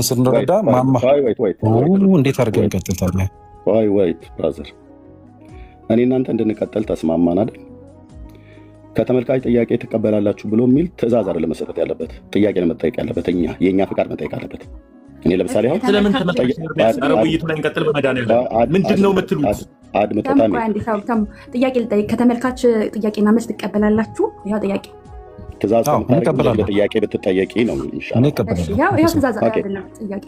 ስንረዳ ማማ እንዴት አድርገን እንቀጥል? ወይት ብራዘር፣ እኔ እናንተ እንድንቀጥል ተስማማን አይደል? ከተመልካች ጥያቄ ትቀበላላችሁ ብሎ የሚል ትዕዛዝ አይደለም መሰጠት ያለበት፣ ጥያቄ ነው መጠየቅ ያለበት። የእኛ ፍቃድ መጠየቅ አለበት። እኔ ለምሳሌ አሁን ስለምን ውይይቱ ላይ እንቀጥል ምንድን ነው የምትሉት? ጥያቄ ልጠይቅ። ከተመልካች ጥያቄና መልስ ትቀበላላችሁ? ያው ጥያቄ ትዕዛዝ ጥያቄ ብትጠየቂ ነው የሚሻለው። ትዕዛዝ አይደለም ጥያቄ።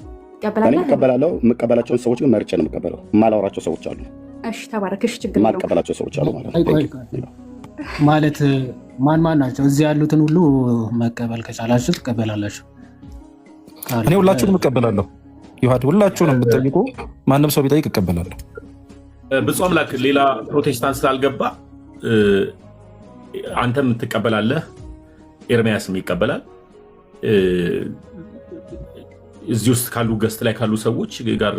እቀበላለሁ። የምቀበላቸውን ሰዎች ግን መርጬ ነው የምቀበለው። የማላወራቸው ሰዎች አሉ። እሺ ተባረክሽ። ችግር የማልቀበላቸው ሰዎች አሉ ማለት ማን ናቸው? እዚህ ያሉትን ሁሉ መቀበል ከቻላችሁ ትቀበላላችሁ። እኔ ሁላችሁንም እቀበላለሁ። ይሁድ ሁላችሁንም የምትጠይቁ ማንም ሰው ቢጠይቅ እቀበላለሁ። ብፁዕ አምላክ ሌላ ፕሮቴስታንት ስላልገባ አንተም ትቀበላለህ፣ ኤርሚያስም ይቀበላል። እዚህ ውስጥ ካሉ ገስት ላይ ካሉ ሰዎች ጋር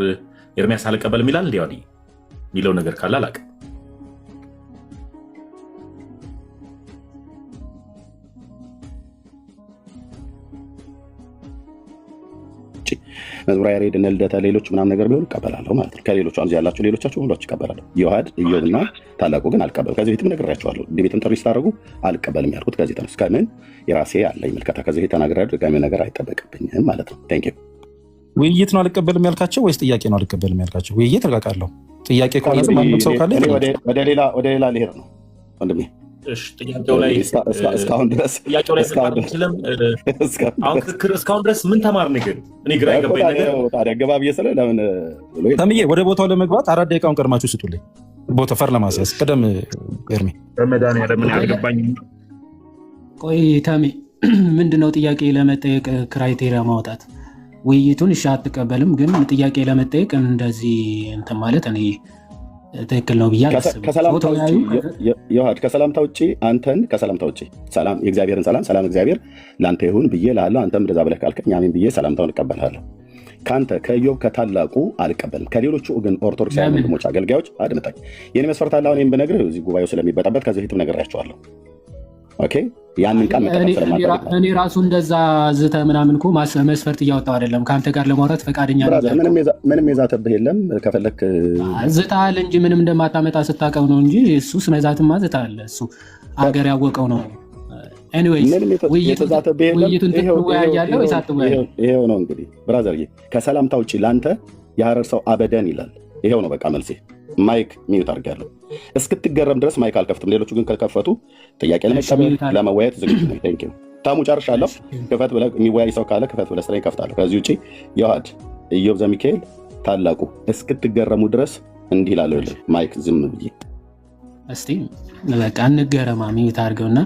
ኤርሚያስ አልቀበልም ይላል እንዲ የሚለው ነገር ካለ አላውቅም። መዝሙረ ያሬድ እነ ልደታ ሌሎች ምናምን ነገር ቢሆን እቀበላለሁ ማለት ነው። ከሌሎቹ አንዚ ያላችሁ ሌሎቻችሁ ሁላችሁ እቀበላለሁ። ይሁድ ኢዮብና ታላቁ ግን አልቀበልም። ከዚህ ቤትም ነግሬያቸዋለሁ። ቤትም ጥሪ ስታደርጉ አልቀበልም ያልኩት ከዚህ ተነስ ከምን የራሴ ያለኝ ምልከታ ከዚህ ተናግሬ ድጋሚ ነገር አይጠበቅብኝም ማለት ነው። ቴንክ ዩ። ውይይት ነው አልቀበልም ያልካቸው ወይስ ጥያቄ ነው አልቀበልም ያልካቸው? ውይይት እርቃቃለሁ። ጥያቄ ከሆነ ማንም ሰው ካለ ወደ ሌላ ልሄድ ነው ወንድሜ። ጥያቄው ላይ እስካሁን ድረስ እስካሁን ድረስ ምን ተማር ነገር እኔ ግራ የገባኝ ነገር ታዲያ ገባ ብዬ ስለ ለምን ተምዬ ወደ ቦታው ለመግባት 4 ደቂቃውን ቀድማችሁ ስጡልኝ። ቦታ ፈር ለማስያዝ ቀደም ኤርሚ በመድኃኒዓለም ምን ያልገባኝ። ቆይ ተሜ ምንድነው ጥያቄ ለመጠየቅ ክራይቴሪያ ማውጣት? ውይይቱን እሺ አትቀበልም፣ ግን ጥያቄ ለመጠየቅ እንደዚህ እንትን ማለት እኔ ትክክል ነው ብዬ አላስብም። ከሰላምታ ውጭ አንተን ከሰላምታ ውጭ ሰላም የእግዚአብሔርን ሰላም እግዚአብሔር ለአንተ ይሁን ብዬ እልሃለሁ። አንተም እንደዛ ብለህ ካልከኝ አሜን ብዬ ሰላምታውን እቀበልሃለሁ። ከአንተ ከኢዮብ ከታላቁ አልቀበልም። ከሌሎቹ ግን ኦርቶዶክሳውያን ወንድሞች አገልጋዮች አድምጠኝ። የኔ መስፈርት አለ። አሁን ብነግርህ እዚህ ጉባኤው ስለሚበጣበት ከዚህ ፊትም ነግሬያቸዋለሁ። ኦኬ ያንን ቃል እኔ ራሱ እንደዛ ዝተ ምናምን እኮ መስፈርት እያወጣው አይደለም። ከአንተ ጋር ለማውራት ፈቃደኛ ምንም የዛተብህ የለም። ከፈለክ ዝታል እንጂ ምንም እንደማታመጣ ስታቀው ነው እንጂ እሱስ መዛትማ ዝታል። እሱ አገር ያወቀው ነው። ኤኒዌይስ ውይይቱን ትወያያለህ ወይስ አትወያይም? ይሄው ነው እንግዲህ ብራዘር፣ ከሰላምታ ውጭ ለአንተ የሐረር ሰው አበደን ይላል። ይሄው ነው በቃ መልሴ። ማይክ ሚዩት አድርጋለሁ። እስክትገረም ድረስ ማይክ አልከፍትም። ሌሎቹ ግን ከከፈቱ ጥያቄ ለመቀበል ለመወያየት ዝግጁ ነኝ። ቴንክ ዩ። ታሙ ጨርሻለሁ። ክፈት ብለህ የሚወያይ ሰው ካለ ክፈት ብለህ ስራዬን ከፍታለሁ። ከዚህ ውጭ ይሁድ ኢዮብ ዘሚካኤል ታላቁ እስክትገረሙ ድረስ እንዲህ እላለሁ። ማይክ ዝም ብዬ እስቲ በቃ እንገረማ። ሚዩት አድርገውና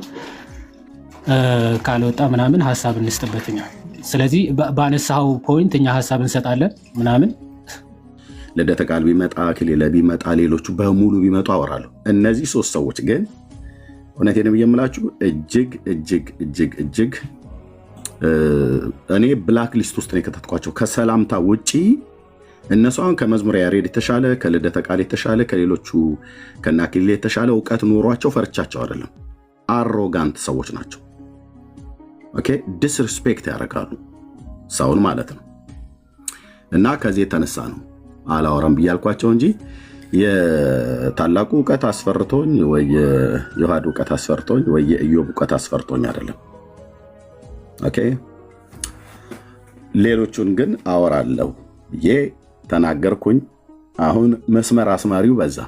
ካልወጣ ምናምን ሀሳብ እንስጥበትኛ። ስለዚህ ባነሳው ፖይንት እኛ ሀሳብ እንሰጣለን ምናምን። ልደተ ቃል ቢመጣ ክሌለ ቢመጣ ሌሎቹ በሙሉ ቢመጡ አወራለሁ። እነዚህ 3 ሰዎች ግን እውነቴን ነው የምላችሁ እጅግ እጅግ እጅግ እጅግ እኔ ብላክ ሊስት ውስጥ ነው የከተትኳቸው። ከሰላምታ ውጪ እነሱ አሁን ከመዝሙረ ያሬድ የተሻለ ከልደተ ቃል የተሻለ ከሌሎቹ ከናክሌ የተሻለ እውቀት ኖሯቸው ፈርቻቸው አይደለም። አሮጋንት ሰዎች ናቸው። ኦኬ ዲስሪስፔክት ያደርጋሉ ሰውን ማለት ነው። እና ከዚህ የተነሳ ነው አላወራም ብያልኳቸው እንጂ የታላቁ እውቀት አስፈርቶኝ ወይ የይሁድ እውቀት አስፈርቶኝ ወይ የኢዮብ እውቀት አስፈርቶኝ አይደለም። ኦኬ ሌሎቹን ግን አወራለሁ ብዬ ተናገርኩኝ። አሁን መስመር አስማሪው በዛ።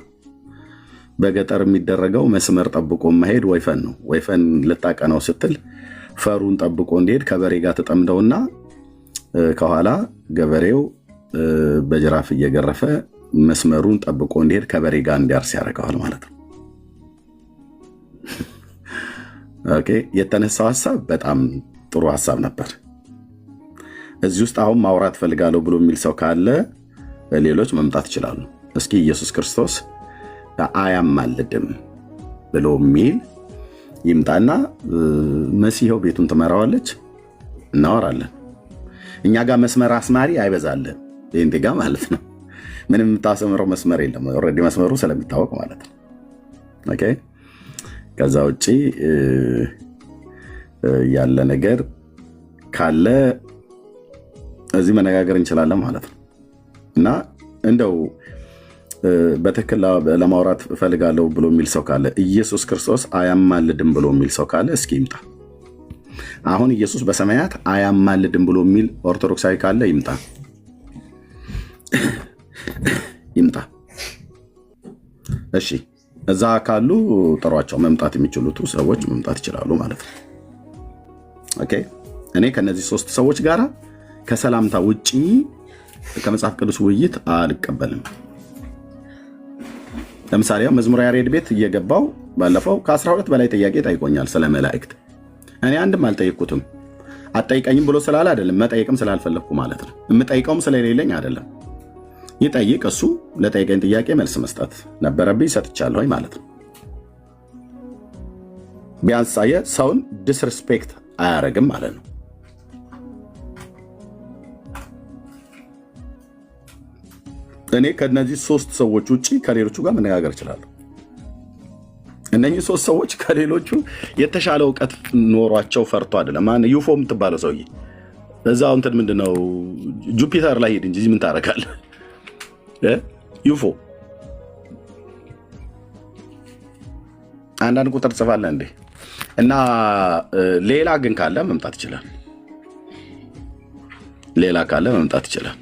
በገጠር የሚደረገው መስመር ጠብቆ መሄድ ወይፈን ነው። ወይፈን ልታቀነው ስትል ፈሩን ጠብቆ እንዲሄድ ከበሬ ጋር ተጠምደውና ከኋላ ገበሬው በጅራፍ እየገረፈ መስመሩን ጠብቆ እንዲሄድ ከበሬ ጋር እንዲያርስ ያደርገዋል ማለት ነው። ኦኬ የተነሳው ሐሳብ በጣም ጥሩ ሐሳብ ነበር። እዚህ ውስጥ አሁን ማውራት ፈልጋለሁ ብሎ የሚል ሰው ካለ ሌሎች መምጣት ይችላሉ። እስኪ ኢየሱስ ክርስቶስ አያማልድም ብሎ የሚል ይምጣና መሲሁ ቤቱን ትመራዋለች፣ እናወራለን። እኛ ጋር መስመር አስማሪ አይበዛልን ይሄንቴ ጋር ማለት ነው። ምንም የምታሰምረው መስመር የለም። ኦልሬዲ መስመሩ ስለሚታወቅ ማለት ነው። ኦኬ ከዛ ውጪ ያለ ነገር ካለ እዚህ መነጋገር እንችላለን ማለት ነው። እና እንደው በትክክል ለማውራት እፈልጋለሁ ብሎ የሚል ሰው ካለ ኢየሱስ ክርስቶስ አያማልድም ብሎ የሚል ሰው ካለ እስኪ ይምጣ። አሁን ኢየሱስ በሰማያት አያማልድም ብሎ የሚል ኦርቶዶክሳዊ ካለ ይምጣ ይምጣ። እሺ እዛ ካሉ ጥሯቸው። መምጣት የሚችሉት ሰዎች መምጣት ይችላሉ ማለት ነው። ኦኬ እኔ ከነዚህ 3 ሰዎች ጋር ከሰላምታ ውጪ ከመጽሐፍ ቅዱስ ውይይት አልቀበልም። ለምሳሌ መዝሙረ ያሬድ ቤት እየገባው ባለፈው ከ12 በላይ ጥያቄ ጠይቆኛል ስለ መላእክት። እኔ አንድም አልጠይቅኩትም። አትጠይቀኝም ብሎ ስላለ አይደለም፣ መጠየቅም ስላልፈለግኩ ማለት ነው። የምጠይቀውም ስለሌለኝ አይደለም። ይጠይቅ እሱ። ለጠይቀኝ ጥያቄ መልስ መስጠት ነበረብኝ፣ ሰጥቻለሁ ማለት ነው። ቢያንስ ሰውን ዲስሪስፔክት አያረግም ማለት ነው። እኔ ከነዚህ 3 ሰዎች ውጪ ከሌሎቹ ጋር መነጋገር እችላለሁ። እነኚህ 3 ሰዎች ከሌሎቹ የተሻለ እውቀት ኖሯቸው ፈርቶ አይደለም። ማን ዩፎ የምትባለው ሰውዬ እዛው እንትን ምንድነው ጁፒተር ላይ ሄድ እንጂ ምን ታረጋለህ? ዩፎ አንዳንድ ቁጥር ጽፋለህ እንዴ? እና ሌላ ግን ካለ መምጣት ይችላል። ሌላ ካለ መምጣት ይችላል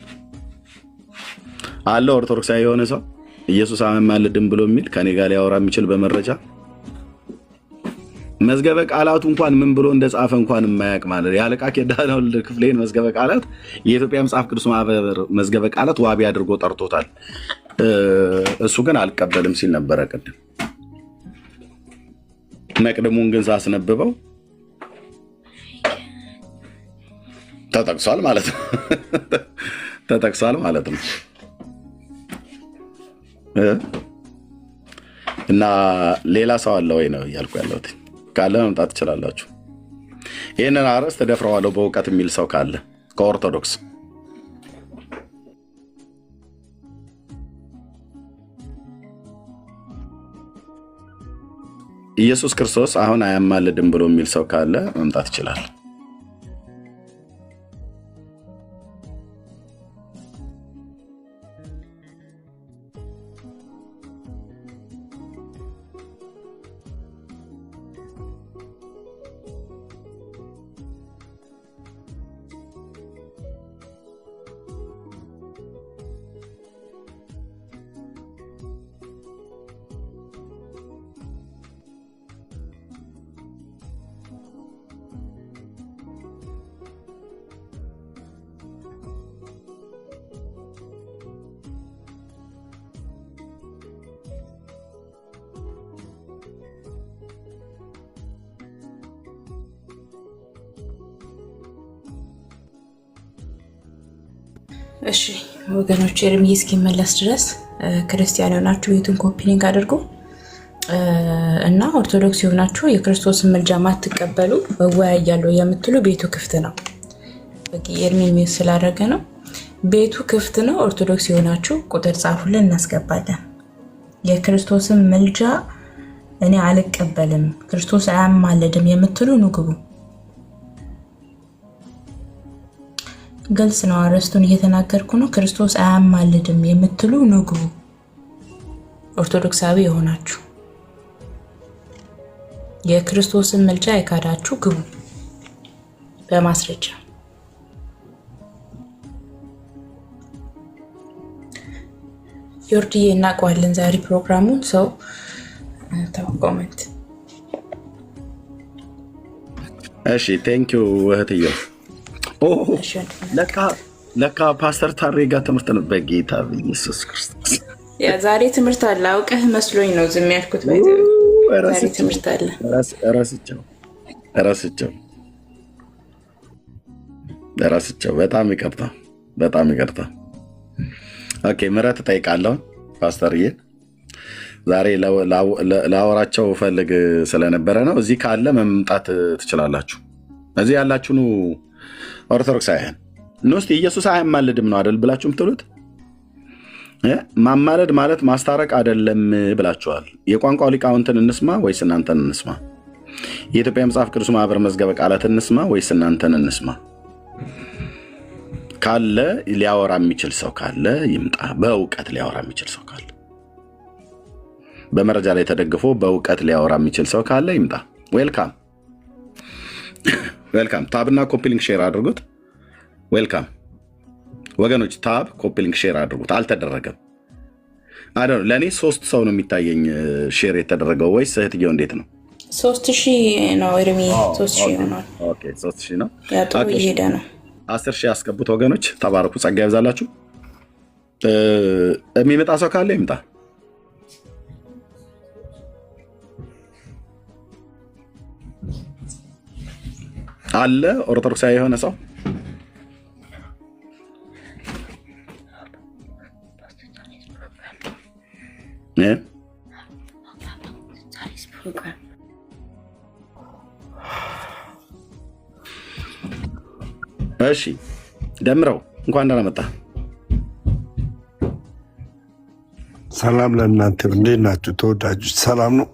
አለ። ኦርቶዶክሳዊ የሆነ ሰው ኢየሱስ አያማልድም ብሎ የሚል ከኔ ጋር ሊያወራ የሚችል በመረጃ መዝገበ ቃላቱ እንኳን ምን ብሎ እንደጻፈ እንኳን የማያውቅ ማለት ያለቃ ኪዳነ ወልድ ክፍሌን መዝገበ ቃላት የኢትዮጵያ መጽሐፍ ቅዱስ ማህበር መዝገበ ቃላት ዋቢ አድርጎ ጠርቶታል። እሱ ግን አልቀበልም ሲል ነበረ ቅድም። መቅደሙን ግን ሳስነብበው ተጠቅሷል ማለት ነው። ተጠቅሷል ማለት ነው። እና ሌላ ሰው አለ ወይ ነው እያልኩ ያለሁት። ካለ መምጣት ትችላላችሁ። ይህንን አርዕስት ተደፍረዋለሁ በእውቀት የሚል ሰው ካለ ከኦርቶዶክስ ኢየሱስ ክርስቶስ አሁን አያማልድም ብሎ የሚል ሰው ካለ መምጣት ይችላል። እሺ ወገኖች ኤርሚዬ እስኪመለስ ድረስ ክርስቲያን የሆናችሁ ቤቱን ኮፒ ሊንክ አድርጉ እና ኦርቶዶክስ የሆናችሁ የክርስቶስን ምልጃ ማትቀበሉ እወያያለሁ የምትሉ ቤቱ ክፍት ነው። በቂ ኤርሚ ስላደረገ ነው። ቤቱ ክፍት ነው። ኦርቶዶክስ የሆናችሁ ቁጥር ጻፉልን፣ እናስገባለን። የክርስቶስን ምልጃ እኔ አልቀበልም፣ ክርስቶስ አያማልድም የምትሉ ንግቡ። ግልጽ ነው። አረስቱን እየተናገርኩ ነው። ክርስቶስ አያማልድም የምትሉ ንግቡ። ኦርቶዶክሳዊ የሆናችሁ የክርስቶስን ምልጃ የካዳችሁ ግቡ በማስረጃ። ዮርዲዬ እናውቀዋለን ዛሬ ፕሮግራሙን ሰው ኮሜንት። እሺ ቴንኪው እህትዬ። ለካ ፓስተር ታሬ ጋር ትምህርት ነው። በጌታ ኢየሱስ ክርስቶስ ያ ዛሬ ትምህርት አለ። አውቀህ መስሎኝ ነው ዝም ያልኩት። ዛሬ ትምህርት አለ። ረስቸው። በጣም ይቅርታ። ኦኬ ምሕረት እጠይቃለሁ ፓስተርዬ። ዛሬ ላወራቸው ፈልግ ስለነበረ ነው። እዚህ ካለ መምጣት ትችላላችሁ። እዚህ ያላችሁ ኦርቶዶክሳውያን እስቲ ኢየሱስ አያማልድም ነው አይደል ብላችሁ የምትሉት? ማማለድ ማለት ማስታረቅ አይደለም ብላችኋል። የቋንቋው ሊቃውንትን እንስማ ወይስ እናንተን እንስማ? የኢትዮጵያ መጽሐፍ ቅዱስ ማህበር መዝገበ ቃላት እንስማ ወይስ እናንተን እንስማ? ካለ ሊያወራ የሚችል ሰው ካለ ይምጣ። በእውቀት ሊያወራ የሚችል ሰው ካለ፣ በመረጃ ላይ ተደግፎ በእውቀት ሊያወራ የሚችል ሰው ካለ ይምጣ። ዌልካም ዌልካም። ታብና ኮፒ ሊንክ ሼር አድርጉት። ዌልካም ወገኖች፣ ታብ ኮፒ ሊንክ ሼር አድርጉት። አልተደረገም። ለእኔ 3 ሰው ነው የሚታየኝ ሼር የተደረገው፣ ወይስ እህትየው እንዴት ነው? 3000 ነው ኤርሚ፣ 3000 ሆኗል። ኦኬ 3000 ነው። ያጥሩ እየሄደ ነው። 10,000 ያስገቡት ወገኖች። ተባረኩ፣ ጸጋ ይብዛላችሁ። የሚመጣ ሰው ካለ ይምጣ። አለ ኦርቶዶክሳዊ የሆነ ሰው እሺ፣ ደምረው እንኳን ደህና መጣ። ሰላም ለእናንተ። እንዴት ናችሁ ተወዳጆች? ሰላም ነው?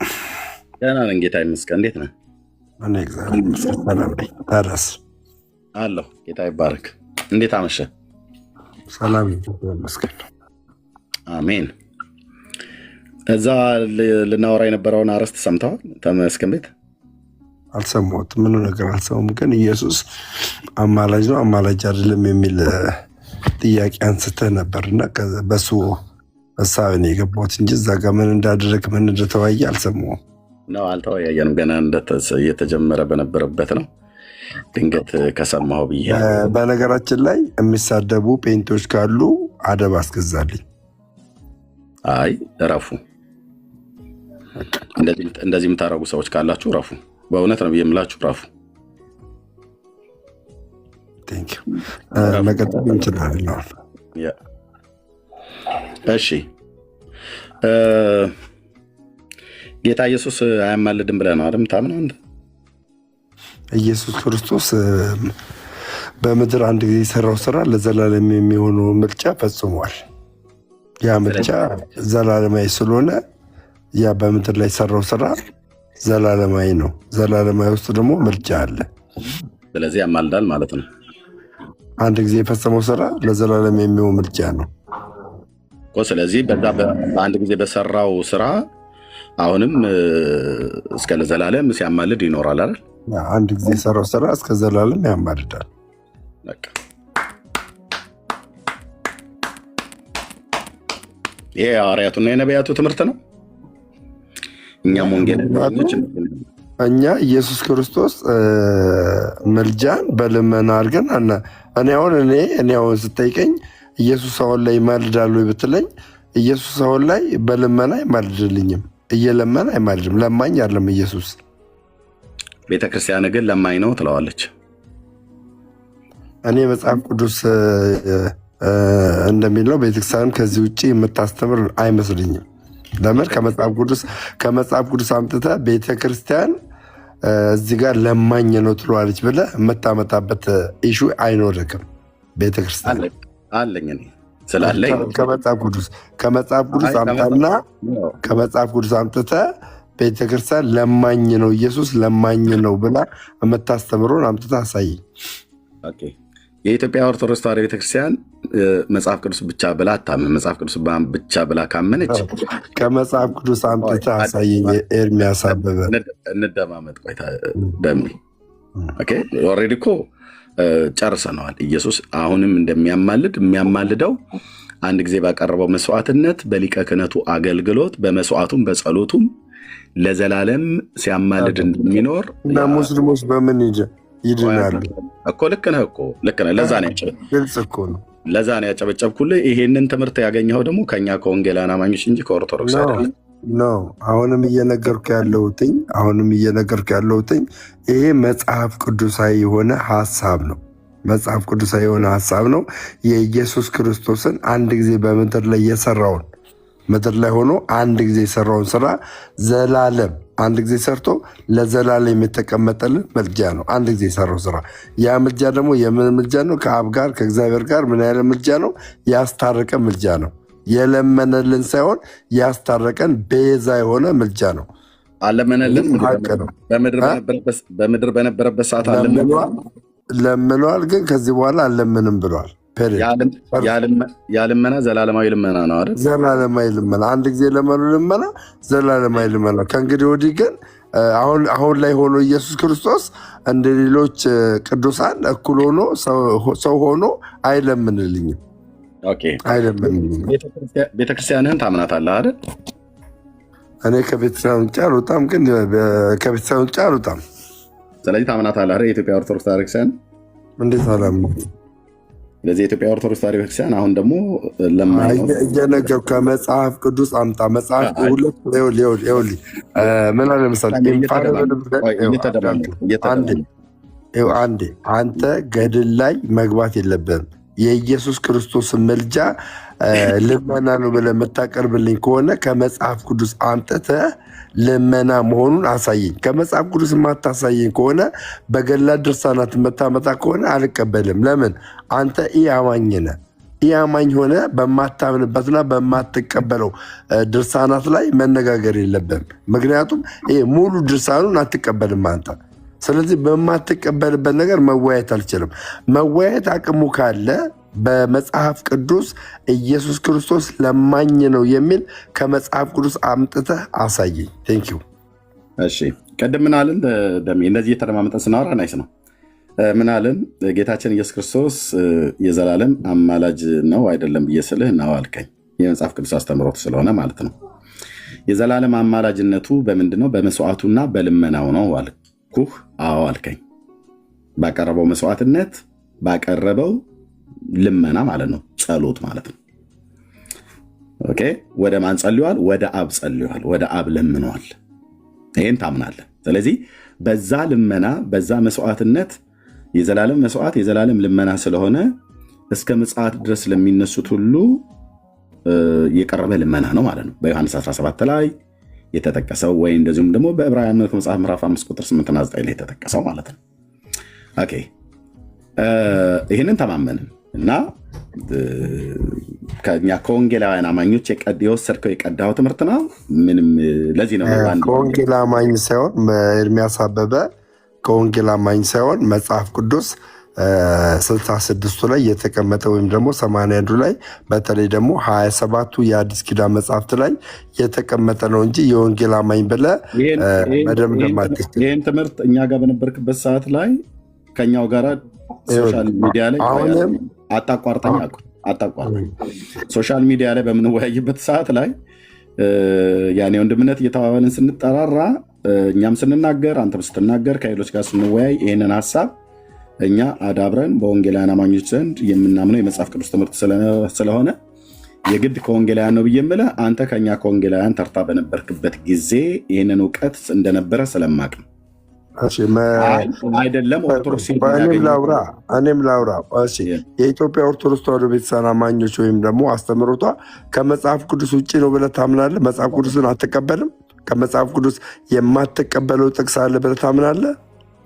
ደህና ነን ጌታ ይመስገን። እንዴት ነህ? እኔ እግዚአብሔር ይመስገን ሰላም ነኝ። ታዲያስ? አለሁ ጌታ ይባረክ። እንዴት አመሸ? ሰላም ይመስገን። አሜን። እዛ ልናወራ የነበረውን አርዕስት ሰምተዋል? ተመስገን ቤት አልሰማሁትም፣ ምንም ነገር አልሰማሁም። ግን ኢየሱስ አማላጅ ነው አማላጅ አይደለም የሚል ጥያቄ አንስተህ ነበርና በሱ ሀሳብ ነው የገባሁት እንጂ እዛ ጋር ምን እንዳደረግ ምን እንደተወያየ አልሰማሁም። ነው አልተወያየንም። ገና እየተጀመረ በነበረበት ነው ድንገት ከሰማሁ ብዬ። በነገራችን ላይ የሚሳደቡ ጴንጤዎች ካሉ አደብ አስገዛልኝ። አይ እረፉ። እንደዚህ የምታረጉ ሰዎች ካላችሁ እረፉ። በእውነት ነው የምላችሁ፣ እረፉ። መቀጠል እንችላለን። እሺ፣ ጌታ ኢየሱስ አያማልድም ብለህ ነው አይደል የምታምነው አንተ? ኢየሱስ ክርስቶስ በምድር አንድ ጊዜ የሰራው ስራ ለዘላለም የሚሆነው ምልጫ ፈጽሟል። ያ ምልጫ ዘላለማዊ ስለሆነ ያ በምድር ላይ የሰራው ስራ ዘላለማዊ ነው። ዘላለማዊ ውስጥ ደግሞ ምልጫ አለ። ስለዚህ ያማልዳል ማለት ነው። አንድ ጊዜ የፈጸመው ስራ ለዘላለም የሚሆን ምልጫ ነው። ስለዚህ በአንድ ጊዜ በሰራው ስራ አሁንም እስከ ለዘላለም ሲያማልድ ይኖራል አይደል? አንድ ጊዜ የሰራው ስራ እስከ ዘላለም ያማልዳል። ይሄ የሐዋርያቱና የነቢያቱ ትምህርት ነው። እኛም ወንጌላውያኖች እኛ ኢየሱስ ክርስቶስ መልጃን በልመና አድርገን እኔ አሁን ስጠይቀኝ ኢየሱስ አሁን ላይ ይማልዳሉ ብትለኝ ኢየሱስ አሁን ላይ በልመና አይማልድልኝም። እየለመን አይማልድም። ለማኝ አይደለም ኢየሱስ። ቤተክርስቲያን ግን ለማኝ ነው ትለዋለች። እኔ መጽሐፍ ቅዱስ እንደሚለው ቤተክርስቲያን ከዚህ ውጭ የምታስተምር አይመስልኝም። ለምን ከመጽሐፍ ቅዱስ አምጥተህ ቤተክርስቲያን እዚህ ጋር ለማኝ ነው ትለዋለች ብለህ የምታመጣበት ኢሹ አይኖርክም። ቤተክርስቲያን አለኝ እኔ ስላለኝ ከመጽሐፍ ቅዱስ አምጣና ከመጽሐፍ ቅዱስ አምጥተህ ቤተክርስቲያን ለማኝ ነው ኢየሱስ ለማኝ ነው ብላ የምታስተምረውን አምጥተህ አሳየኝ። የኢትዮጵያ ኦርቶዶክስ ተዋሕዶ ቤተክርስቲያን መጽሐፍ ቅዱስ ብቻ ብላ አታምን። መጽሐፍ ቅዱስ ብቻ ብላ ካመነች ከመጽሐፍ ቅዱስ አምጥተህ አሳየኝ። ኤርሚያስ አበበ እንደማመጥ ቆይታ ደሚ ኦልሬዲ እኮ ጨርሰነዋል። ኢየሱስ አሁንም የሚያማልደው አንድ ጊዜ ባቀረበው መስዋዕትነት በሊቀ ክህነቱ አገልግሎት በመስዋዕቱም በጸሎቱም ለዘላለም ሲያማልድ እንደሚኖር እና ሙስሊሞች በምን ይድናሉ እኮ? ልክ ነህ። ለዛ ነው ያጨበጨብኩልህ። ይሄንን ትምህርት ያገኘኸው ደግሞ ከኛ ከወንጌላውያን አማኞች እንጂ ከኦርቶዶክስ አይደለም። አሁንም እየነገርኩ ያለሁትኝ ይሄ መጽሐፍ ቅዱሳዊ የሆነ ሀሳብ ነው። መጽሐፍ ቅዱሳዊ የሆነ ሀሳብ ነው። የኢየሱስ ክርስቶስን አንድ ጊዜ በምድር ላይ የሰራውን ምድር ላይ ሆኖ አንድ ጊዜ የሰራውን ስራ ዘላለም አንድ ጊዜ ሰርቶ ለዘላለም የተቀመጠልን ምልጃ ነው። አንድ ጊዜ የሰራው ስራ ያ ምልጃ ደግሞ የምን ምልጃ ነው? ከአብ ጋር ከእግዚአብሔር ጋር ምን ያለ ምልጃ ነው? ያስታረቀ ምልጃ ነው። የለመነልን ሳይሆን ያስታረቀን ቤዛ የሆነ ምልጃ ነው። አለመነልን ሀቅ ነው። በምድር በነበረበት ሰዓት ለምነዋል፣ ግን ከዚህ በኋላ አለምንም ብለዋል። ያ ልመና ዘላለማዊ ልመና ነው አይደል? ዘላለማዊ ልመና፣ አንድ ጊዜ ለመኑ ልመና ዘላለማዊ ልመና። ከእንግዲህ ወዲህ ግን አሁን ላይ ሆኖ ኢየሱስ ክርስቶስ እንደ ሌሎች ቅዱሳን እኩል ሆኖ ሰው ሆኖ አይለምንልኝም። ቤተክርስቲያንህን ታምናታለህ አይደል? እኔ ከቤተክርስቲያን ውጭ አልወጣም፣ ግን ከቤተክርስቲያን ውጭ አልወጣም። ስለዚህ ታምናታለህ አይደል? የኢትዮጵያ ኦርቶዶክስ ቤተክርስቲያን እንዴት አላምንም? ስለዚህ የኢትዮጵያ ኦርቶዶክስ ተዋሕዶ ቤተክርስቲያን አሁን ደግሞ እየነገርኩህ ከመጽሐፍ ቅዱስ አምጣ። መጽሐፍ ምን አለ መሰለህ፣ አንዴ አንተ ገድል ላይ መግባት የለብህም። የኢየሱስ ክርስቶስን ምልጃ ልመና ነው ብለህ የምታቀርብልኝ ከሆነ ከመጽሐፍ ቅዱስ አምጥተህ ልመና መሆኑን አሳየኝ። ከመጽሐፍ ቅዱስ የማታሳየኝ ከሆነ በገድላት ድርሳናት የምታመጣ ከሆነ አልቀበልም። ለምን? አንተ ኢአማኝ ነህ። ኢአማኝ ሆነ በማታምንበትና በማትቀበለው ድርሳናት ላይ መነጋገር የለብህም። ምክንያቱም ሙሉ ድርሳኑን አትቀበልም አንተ። ስለዚህ በማትቀበልበት ነገር መወያየት አልችልም። መወያየት አቅሙ ካለ በመጽሐፍ ቅዱስ ኢየሱስ ክርስቶስ ለማኝ ነው የሚል ከመጽሐፍ ቅዱስ አምጥተህ አሳየኝ። ቴንኪው። እሺ፣ ቅድም ምን አልን? እነዚህ የተደማመጠን ስናወራ ናይስ ነው። ምን አልን? ጌታችን ኢየሱስ ክርስቶስ የዘላለም አማላጅ ነው አይደለም ብዬ ስልህ ነው አልከኝ። የመጽሐፍ ቅዱስ አስተምህሮት ስለሆነ ማለት ነው። የዘላለም አማላጅነቱ በምንድነው? በመስዋዕቱና በልመናው ነው አልኩህ። አዎ አልከኝ። ባቀረበው መስዋዕትነት ባቀረበው ልመና ማለት ነው፣ ጸሎት ማለት ነው። ኦኬ። ወደ ማን ጸልዋል? ወደ አብ ጸልዋል፣ ወደ አብ ለምነዋል። ይህን ታምናለህ። ስለዚህ በዛ ልመና በዛ መስዋዕትነት የዘላለም መስዋዕት የዘላለም ልመና ስለሆነ እስከ ምጽአት ድረስ ለሚነሱት ሁሉ የቀረበ ልመና ነው ማለት ነው። በዮሐንስ 17 ላይ የተጠቀሰው ወይ እንደዚሁም ደግሞ በዕብራውያን መጽሐፍ ምዕራፍ 5 ቁጥር 8 እና 9 ላይ የተጠቀሰው ማለት ነው። ኦኬ። ይህንን ተማመንን እና ከኛ ከወንጌላውያን አማኞች የወሰድከው የቀዳው ትምህርት ነው። ምንም ለዚህ ነው ከወንጌል አማኝ ሳይሆን ኤርሚያስ አበበ ከወንጌል አማኝ ሳይሆን መጽሐፍ ቅዱስ 66ቱ ላይ የተቀመጠ ወይም ደግሞ 81ዱ ላይ በተለይ ደግሞ 27ቱ የአዲስ ኪዳን መጽሐፍት ላይ የተቀመጠ ነው እንጂ የወንጌል አማኝ ብለህ መደምደም አትችልም። ይህን ትምህርት እኛ ጋር በነበርክበት ሰዓት ላይ ከኛው ጋር ሶሻል ሚዲያ ላይ አታቋርጠኝ። ሶሻል ሚዲያ ላይ በምንወያይበት ሰዓት ላይ ያኔ ወንድምነት እየተባባልን ስንጠራራ እኛም ስንናገር አንተም ስትናገር ከሌሎች ጋር ስንወያይ ይህንን ሀሳብ እኛ አዳብረን በወንጌላውያን አማኞች ዘንድ የምናምነው የመጽሐፍ ቅዱስ ትምህርት ስለሆነ የግድ ከወንጌላውያን ነው ብዬ የምልህ አንተ ከኛ ከወንጌላውያን ተርታ በነበርክበት ጊዜ ይህንን እውቀት እንደነበረ ስለማቅ ነው። አይደለም ኦርቶዶክስ እኔም ላውራ። የኢትዮጵያ ኦርቶዶክስ ተዋሕዶ ቤተክርስቲያን አማኞች ወይም ደግሞ አስተምህሮቷ ከመጽሐፍ ቅዱስ ውጭ ነው ብለህ ታምናለህ? መጽሐፍ ቅዱስን አትቀበልም? ከመጽሐፍ ቅዱስ የማትቀበለው ጥቅስ አለ ብለህ ታምናለህ?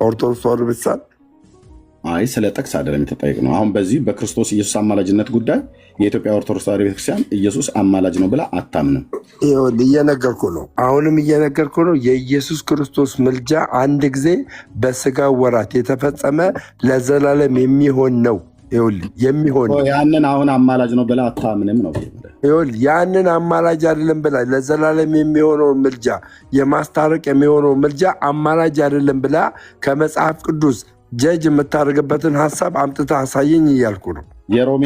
ኦርቶዶክስ ተዋሕዶ ቤተክርስቲያን አይ ስለ ጥቅስ አይደለም የተጠየቅ ነው። አሁን በዚህ በክርስቶስ ኢየሱስ አማላጅነት ጉዳይ የኢትዮጵያ ኦርቶዶክስ ተዋሕዶ ቤተክርስቲያን ኢየሱስ አማላጅ ነው ብላ አታምንም። እየነገርኩ ነው። አሁንም እየነገርኩ ነው። የኢየሱስ ክርስቶስ ምልጃ አንድ ጊዜ በስጋ ወራት የተፈጸመ ለዘላለም የሚሆን ነው። የሚሆን ያንን አሁን አማላጅ ነው ብላ አታምንም ነው። ያንን አማላጅ አይደለም ብላ ለዘላለም የሚሆነው ምልጃ የማስታረቅ የሚሆነው ምልጃ አማላጅ አይደለም ብላ ከመጽሐፍ ቅዱስ ጀጅ የምታደርግበትን ሀሳብ አምጥታ አሳየኝ እያልኩ ነው። የሮሜ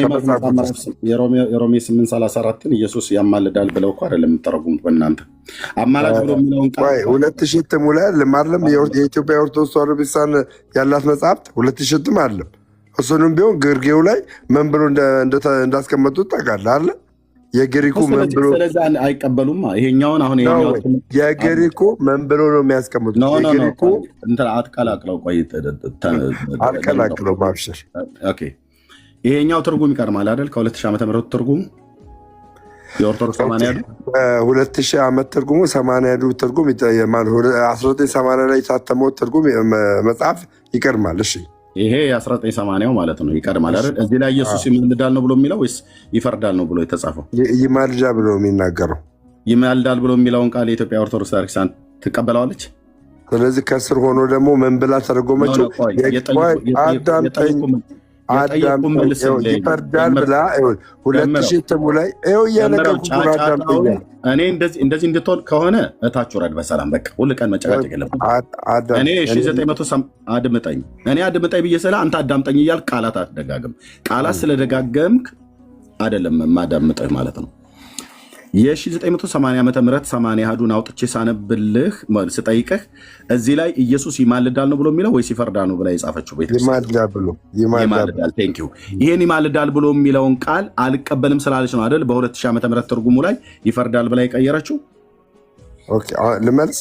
8:34 ኢየሱስ ያማልዳል ብለው እኮ አይደለም የምትተረጉሙት በእናንተ አማላጅ ብሎ የሚለውን ቃል 2000 እትም ላይ ለማለም የኢትዮጵያ ኦርቶዶክስ ተዋሕዶ ቤተክርስቲያን ያላት መጽሐፍት 2000 እትም አለም። እሱንም ቢሆን ግርጌው ላይ ምን ብሎ እንዳስቀመጡት ታውቃለህ አለ። የግሪኩ ምን ብሎ አይቀበሉም። ይሄኛውን አሁን የግሪኩ ምን ብሎ ነው የሚያስቀምጡት? የግሪኩ አትቀላቅለው፣ ቆይ አልቀላቅለው ማብሸር። ይሄኛው ትርጉም ይቀርማል አይደል? ከ2000 ዓመተ ምህረት ትርጉሙ የኦርቶዶክስ 2000 ዓመት ትርጉሙ 80 ትርጉም 1980 ላይ የታተመው ትርጉም መጽሐፍ ይቀርማል። እሺ ይሄ የ1980 ማለት ነው ይቀድማል አይደል? እዚህ ላይ ኢየሱስ ይማልዳል ነው ብሎ የሚለው ወይስ ይፈርዳል ነው ብሎ የተጻፈው? ይማልዳል ብሎ የሚናገረው ይማልዳል ብሎ የሚለውን ቃል የኢትዮጵያ ኦርቶዶክስ ቤተክርስቲያን ትቀበለዋለች። ስለዚህ ከስር ሆኖ ደግሞ ምን ብላ ተረጎመችው? አዳምጠኝ። ይፈርዳል ብላ 2000 እትሙ ላይ እየነገርኩህ አዳምጠኝ። እኔ እንደዚህ እንድትሆን ከሆነ እታች ውረድ በሰላም በቃ። ሁል ቀን መጨቃጨቅ የለብህም። እኔ 1900 አድምጠኝ ብዬ ስለ አንተ አዳምጠኝ እያልክ ቃላት አትደጋግም። ቃላት ስለደጋገምክ አይደለም ማዳምጠህ ማለት ነው። የ1980 ዓመተ ምህረት 80 አሐዱን አውጥቼ ሳነብልህ ስጠይቅህ እዚህ ላይ ኢየሱስ ይማልዳል ነው ብሎ የሚለው ወይስ ይፈርዳል ነው ብላ የጻፈችው ይማልዳል። ቴንክ ዩ። ይሄን ይማልዳል ብሎ የሚለውን ቃል አልቀበልም ስላለች ነው አይደል በ2000 ዓመተ ምህረት ትርጉሙ ላይ ይፈርዳል ብላ የቀየረችው። ኦኬ ልመልስ?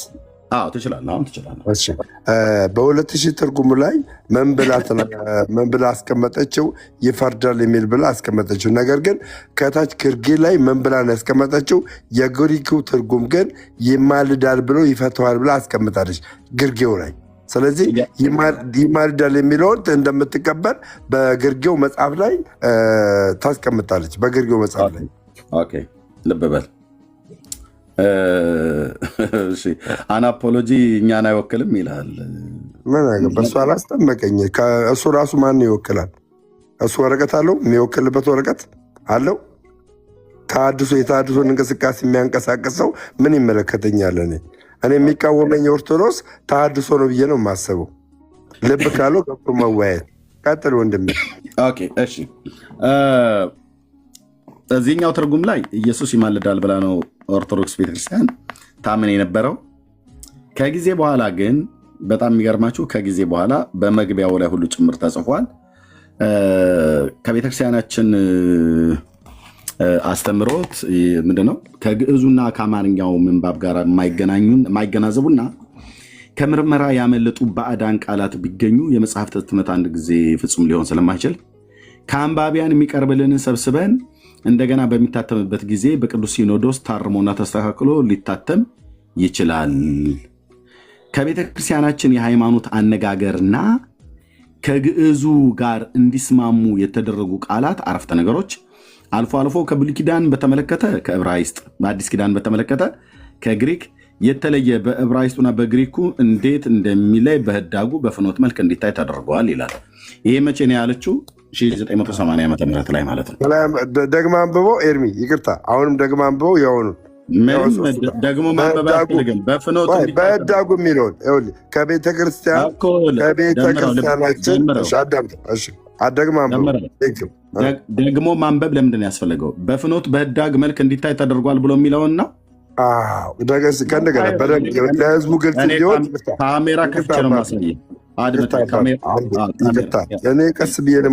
አዎ ትችላለህ። አሁን ትችላለህ። እሺ በ2000 ትርጉሙ ላይ ምን ብላ አስቀመጠችው? ይፈርዳል የሚል ብላ አስቀመጠችው። ነገር ግን ከታች ግርጌ ላይ ምን ብላ ነው ያስቀመጠችው? የግሪኩ ትርጉም ግን ይማልዳል ብሎ ይፈተዋል ብላ አስቀምጣለች ግርጌው ላይ። ስለዚህ ይማልዳል የሚለውን እንደምትቀበል በግርጌው መጽሐፍ ላይ ታስቀምጣለች። በግርጌው መጽሐፍ ላይ ኦኬ ልብ በል። አናፖሎጂ እኛን አይወክልም ይላል። ምን በእሱ አላስጠመቀኝ። እሱ ራሱ ማን ይወክላል? እሱ ወረቀት አለው፣ የሚወክልበት ወረቀት አለው። የተሃድሶን እንቅስቃሴ የሚያንቀሳቅሰው ምን ይመለከተኛል? እኔ የሚቃወመኝ ኦርቶዶክስ ተሃድሶ ነው ብዬ ነው የማስበው። ልብ ካለው ገብቶ መወያየት። ቀጥል ወንድሜ። ኦኬ እሺ። እዚህኛው ትርጉም ላይ ኢየሱስ ይማልዳል ብላ ነው ኦርቶዶክስ ቤተክርስቲያን ታምን የነበረው። ከጊዜ በኋላ ግን በጣም የሚገርማችሁ ከጊዜ በኋላ በመግቢያው ላይ ሁሉ ጭምር ተጽፏል። ከቤተክርስቲያናችን አስተምሮት ምንድነው ከግዕዙና ከአማርኛው ምንባብ ጋር የማይገናዘቡና ከምርመራ ያመለጡ ባዕዳን ቃላት ቢገኙ የመጽሐፍት ህትመት አንድ ጊዜ ፍጹም ሊሆን ስለማይችል ከአንባቢያን የሚቀርብልንን ሰብስበን እንደገና በሚታተምበት ጊዜ በቅዱስ ሲኖዶስ ታርሞና ተስተካክሎ ሊታተም ይችላል። ከቤተ ክርስቲያናችን የሃይማኖት አነጋገርና ከግዕዙ ጋር እንዲስማሙ የተደረጉ ቃላት፣ አረፍተ ነገሮች አልፎ አልፎ ከብሉይ ኪዳን በተመለከተ ከዕብራይስጥ፣ በአዲስ ኪዳን በተመለከተ ከግሪክ የተለየ በዕብራይስጡና በግሪኩ እንዴት እንደሚለይ በህዳጉ በፍኖት መልክ እንዲታይ ተደርገዋል ይላል። ይሄ መቼ ነው ያለችው? 1980 ዓመተ ምህረት ላይ ማለት ነው። ደግማ አንብበው ኤርሚ፣ ይቅርታ አሁንም ደግማ አንብበው። የሆኑን ደግሞ ማንበብ አያስፈልግም። በህዳጉ የሚለውን ከቤተክርስቲያናችን ደግሞ ማንበብ ለምንድን ነው ያስፈለገው? በፍኖት በህዳግ መልክ እንዲታይ ተደርጓል ብሎ የሚለውና ከእንደገና ለህዝቡ ግልጽ እንዲሆን ካሜራ ከፍቼ ነው ማሳየህ። እኔ ቀስ ብዬ ነው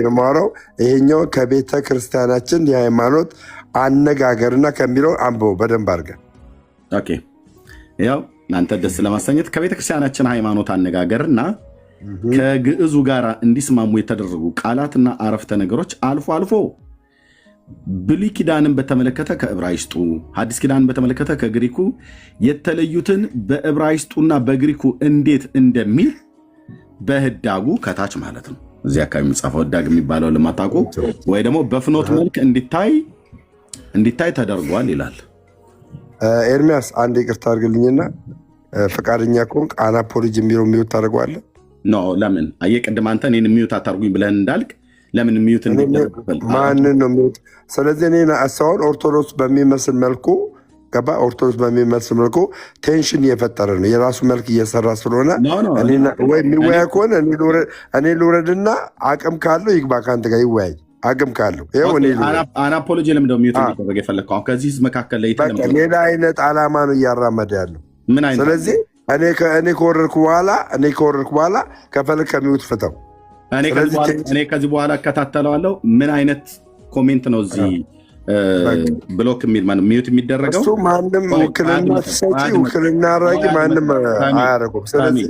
የማወራው። ይሄኛው ከቤተ ክርስቲያናችን የሃይማኖት አነጋገርና ከሚለው አንብበው በደንብ አድርገን። ኦኬ ያው እናንተ ደስ ለማሰኘት ከቤተ ክርስቲያናችን ሃይማኖት አነጋገርና ከግዕዙ ጋር እንዲስማሙ የተደረጉ ቃላትና አረፍተ ነገሮች አልፎ አልፎ ብሉይ ኪዳንን በተመለከተ ከዕብራይስጡ፣ ሐዲስ ኪዳንን በተመለከተ ከግሪኩ የተለዩትን በዕብራይስጡና በግሪኩ እንዴት እንደሚል በህዳጉ ከታች ማለት ነው። እዚህ አካባቢ የሚጻፈው ህዳግ የሚባለው ለማታውቁ ወይ ደግሞ በፍኖት መልክ እንዲታይ ተደርጓል ይላል። ኤርሚያስ አንድ ይቅርታ አድርግልኝና ፈቃደኛ ከሆንክ አናፖሎጂ የሚለው ሚዩት ታደርገዋለህ? ኖ ለምን አየህ፣ ቅድም አንተ እኔን ሚዩት አታርጉኝ ብለን እንዳልክ ለምን ሚዩት ማንን ነው ሚዩት? ስለዚህ እኔ አሳውን ኦርቶዶክስ በሚመስል መልኩ ገባ። ኦርቶዶክስ በሚመስል መልኩ ቴንሽን እየፈጠረ ነው። የራሱ መልክ እየሰራ ስለሆነ ወይ የሚወያይ ከሆነ እኔ ልውረድና አቅም ካለው ይግባ ከአንተ ጋር ይወያይ። አቅም ካለው አናፖሎጂ ለምንድነው ሚዩት እንዲደረግ የፈለግከው? ከዚህ መካከል ላይ ሌላ አይነት ዓላማ ነው እያራመደ ያለው። ስለዚህ እኔ ከወረድኩ በኋላ ከፈለግ ከሚዩት ፍተው። እኔ ከዚህ በኋላ እከታተለዋለሁ። ምን አይነት ኮሜንት ነው እዚህ ብሎክ ሚዩት የሚደረገው? እሱ ማንም ውክልና ሰጪ ውክልና አድራጊ ማንም አያደርጉም። ስለዚህ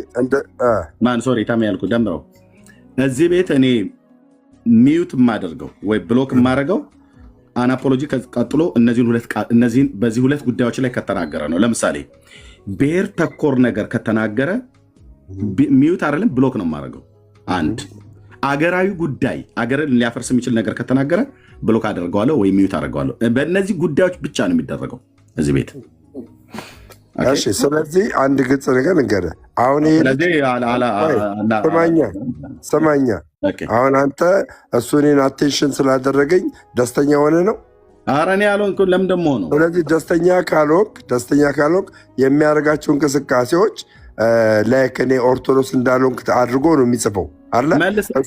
ሶሪ ታሜ ያልኩ ደምረው እዚህ ቤት እኔ ሚዩት የማደርገው ወይ ብሎክ የማደርገው አናፖሎጂ ቀጥሎ እነዚህን በዚህ ሁለት ጉዳዮች ላይ ከተናገረ ነው። ለምሳሌ ብሔር ተኮር ነገር ከተናገረ ሚዩት አይደለም ብሎክ ነው የማደርገው። አንድ አገራዊ ጉዳይ አገርን ሊያፈርስ የሚችል ነገር ከተናገረ ብሎክ አደርገዋለሁ ወይ ሚዩት አደርገዋለሁ። በእነዚህ ጉዳዮች ብቻ ነው የሚደረገው እዚህ ቤት። ስለዚህ አንድ ግልጽ ነገር ንገረህ። አሁን ስማኛ፣ አሁን አንተ እሱ እኔን አቴንሽን ስላደረገኝ ደስተኛ ሆነ ነው? ኧረ እኔ ያልሆንኩ ለምን ደሞ ነው? ስለዚህ ደስተኛ ካልሆንክ የሚያደርጋቸው እንቅስቃሴዎች ላይክ እኔ ኦርቶዶክስ እንዳልሆንክ አድርጎ ነው የሚጽፈው አለ። መልስለት፣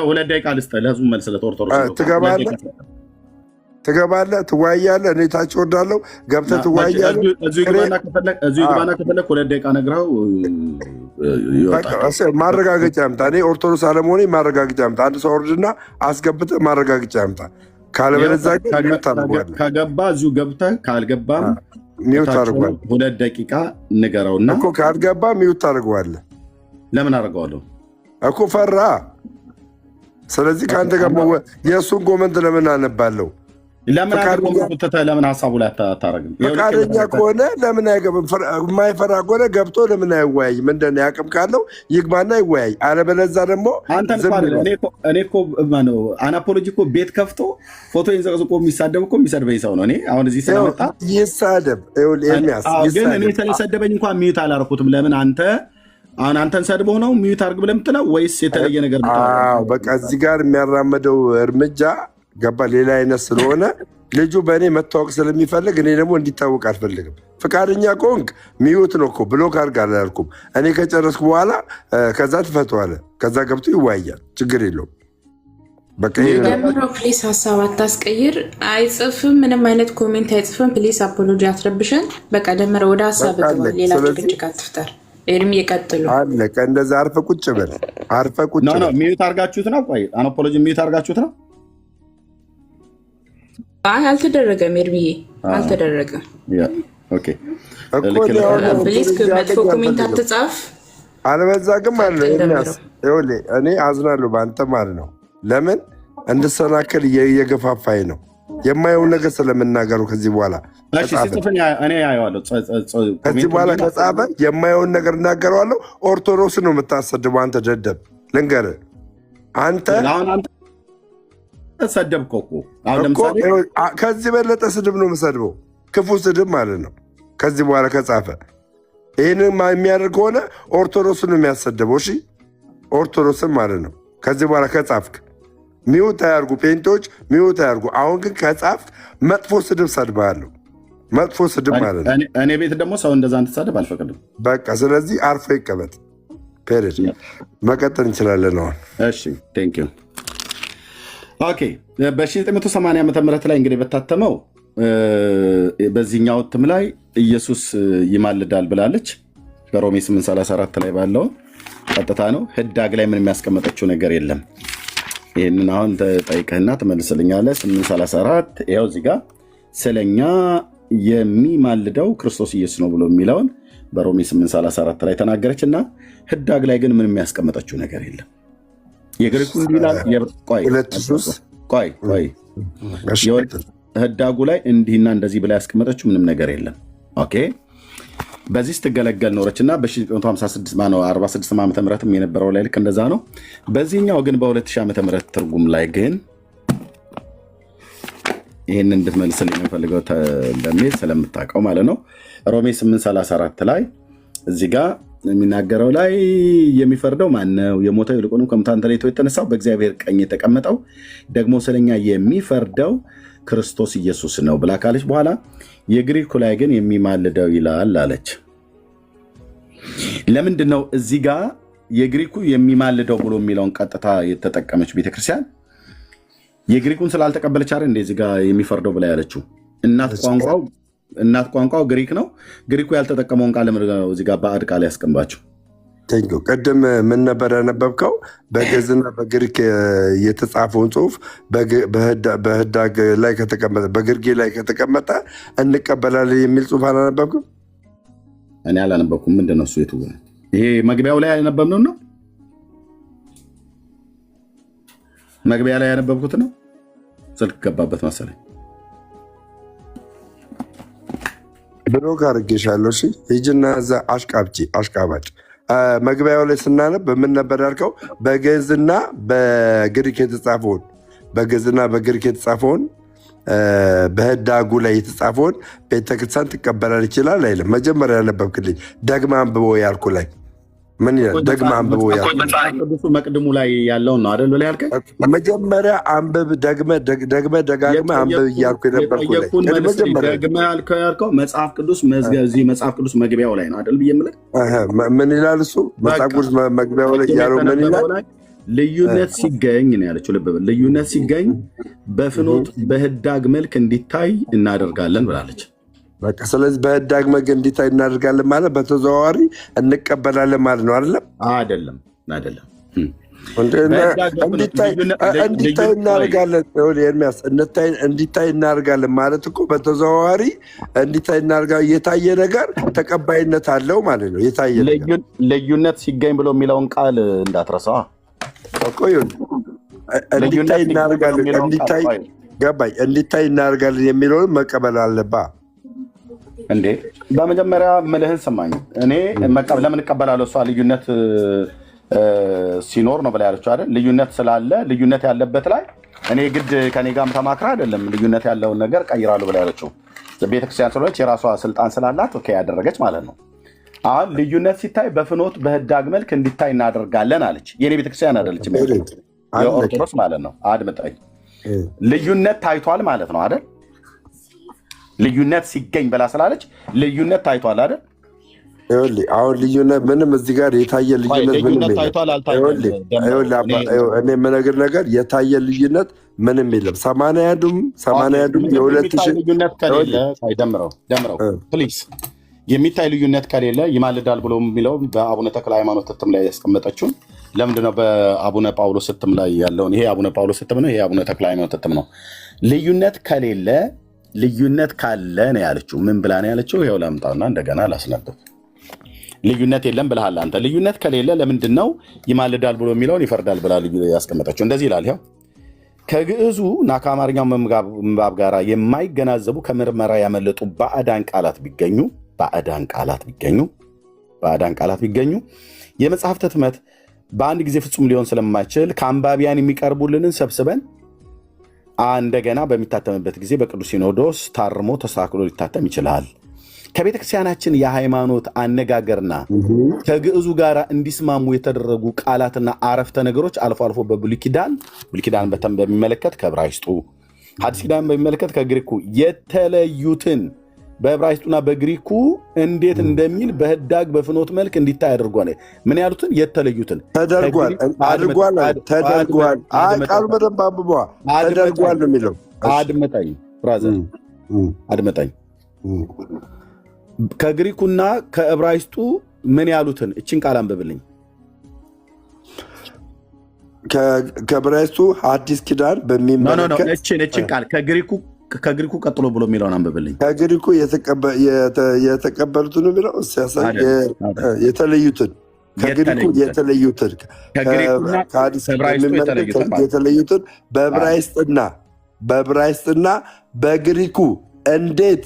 2 ደቂቃ ልስጥህ፣ ለህዝቡ መልስለት። ኦርቶዶክስ ትገባለህ፣ ትወያያለህ። እኔ ታች ወዳለሁ፣ ገብተህ ትወያያለህ። እዚሁ ግባና ከፈለግ 2 ደቂቃ ነግረው ማረጋገጫ ያምጣ። እኔ ኦርቶዶክስ አለመሆኔ ማረጋገጫ ያምጣ። አንድ ሰው ወርድና አስገብተህ ማረጋገጫ ያምጣ። ካለበለዚያ ግን ከገባ እዚሁ ገብተህ፣ ካልገባም ሚውት አድርጓል። 2 ደቂቃ ንገረውና እኮ ካልገባ ሚውት ታደርገዋለህ። ለምን አደርገዋለሁ እኮ ፈራ። ስለዚህ ከአንተ ጋር የእሱን ኮመንት ለምን አነባለሁ? ለምን ሀሳቡ ላይ አታረግም? ፈቃደኛ ከሆነ ለምን አይገባም? የማይፈራ ከሆነ ገብቶ ለምን አይወያይ? ምንድን ነው ያቅም ካለው ይግባና ይወያይ። አለበለዚያ ደግሞ እኔ እኮ አናፖሎጂ እኮ ቤት ከፍቶ ፎቶ ዘቅዝቆ የሚሳደብ እኮ የሚሰድበኝ ሰው ነው። እኔ አሁን እዚህ ስለመጣ ይሳደብ፣ ግን እኔ ስለሰደበኝ እንኳን ሚዩት አላረኩትም። ለምን አንተን ሰድቦ ነው ሚዩት አድርግ ብለህ የምትለው ወይስ የተለየ ነገር? በቃ እዚህ ጋር የሚያራመደው እርምጃ ገባ ሌላ አይነት ስለሆነ ልጁ በእኔ መታወቅ ስለሚፈልግ እኔ ደግሞ እንዲታወቅ አልፈልግም። ፈቃደኛ ከሆንክ ሚዩት ነው እኮ ብሎክ አድርግ አላልኩም። እኔ ከጨረስኩ በኋላ ከዛ ትፈተዋለህ። ከዛ ገብቶ ይወያያል። ችግር የለውም። ደምረው ፕሊስ ሀሳብ አታስቀይር። አይጽፍም፣ ምንም አይነት ኮሜንት አይጽፍም። ፕሊስ አፖሎጂ አትረብሸን። በቃ ደምረው ወደ ሀሳብ ግባ። ሌላ ጭቅጭቅ አትፍጠር። ኤርሚ የቀጥሉ አለቀ። እንደዛ አርፈህ ቁጭ በል። አርፈህ ቁጭ በል። ሚዩት አድርጋችሁት ነው? ቆይ አፖሎጂ ሚዩት አድርጋችሁት ነው? አልተደረገም። ኤርሚዬ አልተደረገም። ፕሊዝ መጥፎ ኮሜንት አትጻፍ። አለበዛ ግን ማለት ነው እኔ አዝናለሁ በአንተ ማለት ነው። ለምን እንድሰናከል እየገፋፋኝ ነው የማየውን ነገር ስለምናገሩ። ከዚህ በኋላ ከጻፈ የማየውን ነገር እናገረዋለሁ። ኦርቶዶክስ ነው የምታሰድበው አንተ ደደብ። ልንገርህ አንተ ሰደብከው እኮ ከዚህ በለጠ ስድብ ነው የምሰድበው፣ ክፉ ስድብ ማለት ነው። ከዚህ በኋላ ከጻፈ ይህንን የሚያደርግ ከሆነ ኦርቶዶክስን ነው የሚያሰደበው። እሺ ኦርቶዶክስን ማለት ነው። ከዚህ በኋላ ከጻፍክ ሚውት አያርጉ፣ ፔንቶች ሚውት አያርጉ። አሁን ግን ከጻፍክ መጥፎ ስድብ ሰድባለሁ፣ መጥፎ ስድብ ማለት ነው። እኔ ቤት ደግሞ ሰው እንደዛ እንድትሳደብ አልፈቅድም። በቃ ስለዚህ አርፎ ይቀመጥ። ፔሬድ መቀጠል እንችላለን አሁን። እሺ ቴንክ ዩ። ኦኬ በ1980 ዓ ም ላይ እንግዲህ በታተመው በዚህኛው እትም ላይ ኢየሱስ ይማልዳል ብላለች። በሮሜ 834 ላይ ባለው ቀጥታ ነው። ህዳግ ላይ ምን የሚያስቀመጠችው ነገር የለም። ይህንን አሁን ጠይቀህና ትመልስልኛለህ። 834 ይኸው እዚህ ጋር ስለኛ የሚማልደው ክርስቶስ ኢየሱስ ነው ብሎ የሚለውን በሮሜ 834 ላይ ተናገረች እና ህዳግ ላይ ግን ምን የሚያስቀመጠችው ነገር የለም። የግሪኩ እንዲላል ህዳጉ ላይ እንዲህና እንደዚህ ብላ ያስቀመጠችው ምንም ነገር የለም። ኦኬ በዚህ ስትገለገል ኖረች እና በ1946 ዓመተ ምህረትም የነበረው ላይ ልክ እንደዛ ነው። በዚህኛው ግን በ2000 ዓመተ ምህረት ትርጉም ላይ ግን ይህን እንድትመልስልኝ የምፈልገው ለሚል ስለምታውቀው ማለት ነው። ሮሜ 834 ላይ እዚህ ጋር የሚናገረው ላይ የሚፈርደው ማን ነው? የሞተው ይልቁንም ከሙታን ተለይቶ የተነሳው በእግዚአብሔር ቀኝ የተቀመጠው ደግሞ ስለኛ የሚፈርደው ክርስቶስ ኢየሱስ ነው ብላ ካለች በኋላ የግሪኩ ላይ ግን የሚማልደው ይላል አለች። ለምንድን ነው እዚህ ጋር የግሪኩ የሚማልደው ብሎ የሚለውን ቀጥታ የተጠቀመች ቤተክርስቲያን? የግሪኩን ስላልተቀበለች አይደል እንደ እዚህ ጋር የሚፈርደው ብላ ያለችው? እናት ቋንቋው ግሪክ ነው። ግሪኩ ያልተጠቀመውን ቃል እዚህ ጋር ባዕድ ቃል ያስቀምባቸው። ቅድም ምን ነበር ያነበብከው? በግዕዝና በግሪክ የተጻፈውን ጽሑፍ በህዳግ ላይ ከተቀመጠ በግርጌ ላይ ከተቀመጠ እንቀበላለን የሚል ጽሑፍ አላነበብክም? እኔ አላነበብኩም። ምንድን ነው እሱ? የቱ ይሄ መግቢያው ላይ ያነበብነው ነው? መግቢያ ላይ ያነበብኩት ነው። ስልክ ገባበት መሰለኝ። ብሎክ አድርጌሻለሁ። እሺ ሂጂና እዛ አሽቃባጭ መግቢያው ላይ ስናነብ በምን ነበር ያልከው? በግዕዝና በግሪክ የተጻፈውን በህዳጉ ላይ የተጻፈውን ቤተክርስቲያን ትቀበላል ይችላል አይልም። መጀመሪያ ያነበብክልኝ ደግማ አንብቦ ያልኩ ላይ ምን ይላል? ደግማ አንብቦ ቅዱሱ መቅድሙ ላይ ያለውን ነው አይደል ብለህ ያልከኝ? መጀመሪያ አንብብ፣ ደግመ ደጋግመ አንብብ እያልኩ የነበርኩ ላይ ደግመህ ያልከው መጽሐፍ ቅዱስ መግቢያው ላይ ነው አይደል ብዬ የምልህ። ምን ይላል እሱ? መጽሐፍ ቅዱስ መግቢያው ላይ ያለው ምን ይላል? ልዩነት ሲገኝ ነው ያለችው። ልብ በል፣ ልዩነት ሲገኝ በፍኖት በህዳግ መልክ እንዲታይ እናደርጋለን ብላለች። በቃ ስለዚህ በህዳግ መልክ እንዲታይ እናደርጋለን ማለት በተዘዋዋሪ እንቀበላለን ማለት ነው። አይደለም? አይደለም። እንዲታይ እናደርጋለን። ኤርሚያስ እንዲታይ እናደርጋለን ማለት እኮ በተዘዋዋሪ እንዲታይ እናደርጋለን። የታየ ነገር ተቀባይነት አለው ማለት ነው። የታየ ነገር ልዩነት ሲገኝ ብሎ የሚለውን ቃል እንዳትረሳ። እንዲታይ እናደርጋለን፣ ገባኝ። እንዲታይ እናደርጋለን የሚለውን መቀበል አለባ እንዴ። በመጀመሪያ ምልህን ስማኝ። እኔ ለምን እቀበላለሁ? እሷ ልዩነት ሲኖር ነው ብላ ያለችው አይደል? ልዩነት ስላለ ልዩነት ያለበት ላይ እኔ ግድ ከኔ ጋርም ተማክራ አይደለም ልዩነት ያለውን ነገር ቀይራለሁ ብላ ያለችው። ቤተክርስቲያን ስለሆነች የራሷ ስልጣን ስላላት ኦኬ ያደረገች ማለት ነው። አሁን ልዩነት ሲታይ በፍኖት በህዳግ መልክ እንዲታይ እናደርጋለን አለች። የኔ ቤተክርስቲያን አይደለችም፣ የኦርቶዶክስ ማለት ነው። አድምጠኝ። ልዩነት ታይቷል ማለት ነው አይደል? ልዩነት ሲገኝ ብላ ስላለች ልዩነት ታይቷል አይደል? አሁን ልዩነት ምንም እዚህ ጋር የታየ ልዩነት እኔ የምነግርህ ነገር የታየ ልዩነት ምንም የለም። 81ዱም የ2000 ልዩነት ከሌለ ደምረው ፕሊዝ። የሚታይ ልዩነት ከሌለ ይማልዳል ብሎ የሚለው በአቡነ ተክለ ሃይማኖት እትም ላይ ያስቀመጠችውን ለምንድነው በአቡነ ጳውሎስ እትም ላይ ያለውን? ይሄ አቡነ ጳውሎስ እትም ነው፣ ይሄ አቡነ ተክለ ሃይማኖት እትም ነው። ልዩነት ከሌለ ልዩነት ካለ ነው ያለችው። ምን ብላ ነው ያለችው? ይኸው ላምጣውና እንደገና ላስነብብ። ልዩነት የለም ብለሃል አንተ። ልዩነት ከሌለ ለምንድን ነው ይማልዳል ብሎ የሚለውን ይፈርዳል ብላ ያስቀመጠችው? እንደዚህ ይላል። ይኸው ከግዕዙ እና ከአማርኛው ምንባብ ጋር የማይገናዘቡ ከምርመራ ያመለጡ ባዕዳን ቃላት ቢገኙ የመጽሐፍት ህትመት በአንድ ጊዜ ፍጹም ሊሆን ስለማይችል ከአንባቢያን የሚቀርቡልንን ሰብስበን እንደገና በሚታተምበት ጊዜ በቅዱስ ሲኖዶስ ታርሞ ተስተካክሎ ሊታተም ይችላል። ከቤተክርስቲያናችን የሃይማኖት አነጋገርና ከግዕዙ ጋር እንዲስማሙ የተደረጉ ቃላትና አረፍተ ነገሮች አልፎ አልፎ በብሉይ ኪዳን በሚመለከት ከዕብራይስጡ፣ ሐዲስ ኪዳን በሚመለከት ከግሪኩ የተለዩትን በዕብራይስጡና በግሪኩ እንዴት እንደሚል በህዳግ በፍኖት መልክ እንዲታይ አድርጓል። ምን ያሉትን? የተለዩትን ተደርጓል። ቃሉ በደንብ አንብበዋል። ተደርጓል ነው የሚለው። አድመጠኝ ብራዘር፣ አድመጠኝ። ከግሪኩና ከዕብራይስጡ ምን ያሉትን እችን ቃል አንብብልኝ። ከዕብራይስጡ ሐዲስ ኪዳን በሚመለከት እችን ቃል ከግሪኩ ቀጥሎ ብሎ የሚለውን አንብብልኝ። ከግሪኩ የተቀበሉትን የሚለው የተለዩትን፣ ከግሪኩ የተለዩትን፣ ከሐዲስ የተለዩትን በዕብራይስጥና በግሪኩ እንዴት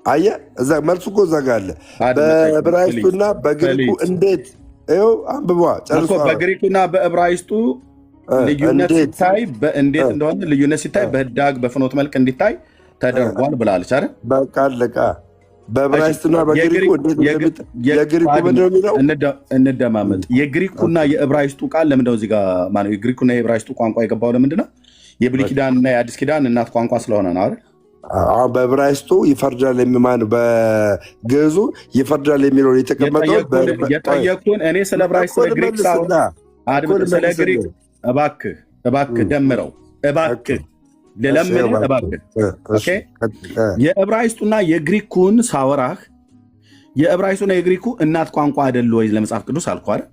አየህ፣ እዛ መልሱ እኮ እዛ ጋር አለ። በዕብራይስጡና በግሪኩ እንዴት ይኸው አንብቧ ጨርሶ። በግሪኩና በዕብራይስጡ ልዩነት ሲታይ እንዴት እንደሆነ ልዩነት ሲታይ በህዳግ በፍኖት መልክ እንዲታይ ተደርጓል ብላለች አይደል? በቃ አለቃ። በዕብራይስጡና በግሪኩ የግሪኩ ምንድን ነው የሚለው? እንደማመጥ የግሪኩና የዕብራይስጡ ቃል ለምንድነው እዚህ ጋር ማነው? የግሪኩና የዕብራይስጡ ቋንቋ የገባው ለምንድን ነው? የብሉይ ኪዳንና የአዲስ ኪዳን እናት ቋንቋ ስለሆነ ነው አይደል? በዕብራይስጡ ይፈርዳል የሚማን በግዕዙ ይፈርዳል የሚለውን የተቀመጠው የጠየቁን እኔ ስለ ዕብራይስጥ ስለ ግሪክ ሳይሆን ስለ ግሪክ እባክህ ደምረው እባክህ ልለምንህ እባክህ። የዕብራይስጡና የግሪኩን ሳወራህ የዕብራይስጡና የግሪኩ እናት ቋንቋ አይደል ወይ ለመጽሐፍ ቅዱስ አልኩህ አይደል?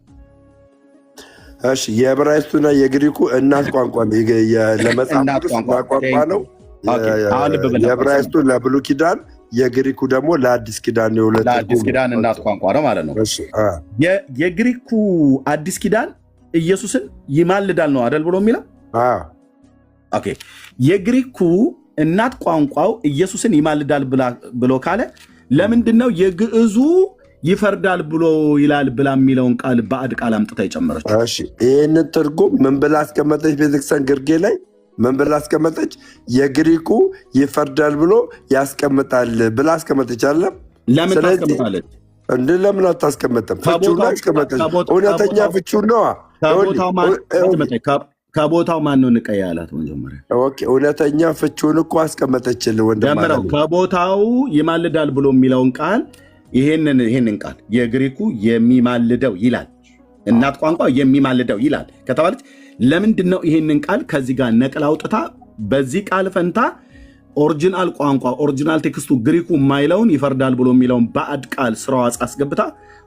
እሺ የዕብራይስጡና የግሪኩ እናት ቋንቋ ለመጽሐፍ ቅዱስ ቋንቋ ነው። የዕብራይስጡ ለብሉይ ኪዳን፣ የግሪኩ ደግሞ ለአዲስ ኪዳን። ለአዲስ ኪዳን እናት ቋንቋ ነው ማለት ነው። የግሪኩ አዲስ ኪዳን ኢየሱስን ይማልዳል ነው አይደል ብሎ የሚለው? ኦኬ። የግሪኩ እናት ቋንቋው ኢየሱስን ይማልዳል ብሎ ካለ ለምንድነው የግዕዙ ይፈርዳል ብሎ ይላል ብላ የሚለውን ቃል ባዕድ ቃል አምጥታ የጨመረችው? ይህንን ትርጉም ምን ብላ አስቀመጠች ቤተክርስቲያን ግርጌ ላይ? ምን ብላ አስቀመጠች? የግሪኩ ይፈርዳል ብሎ ያስቀምጣል ብላ አስቀመጠች። አለም ለምን ታስቀምጣለች? እንደ ለምን አታስቀምጥም? ፍቹን አስቀመጠች። እውነተኛ ፍቹን ነዋ። ከቦታው ማን ነው ንቀይ ያላት? መጀመሪያ እውነተኛ ፍቹን እኮ አስቀመጠችልህ ወንድም። ከቦታው ይማልዳል ብሎ የሚለውን ቃል ይሄንን ቃል የግሪኩ የሚማልደው ይላል፣ እናት ቋንቋ የሚማልደው ይላል ከተባለች ለምንድን ነው ይሄንን ቃል ከዚህ ጋር ነቅል አውጥታ በዚህ ቃል ፈንታ ኦሪጂናል ቋንቋ ኦሪጂናል ቴክስቱ ግሪኩ የማይለውን ይፈርዳል ብሎ የሚለውን ባዕድ ቃል ስራዋ አስገብታ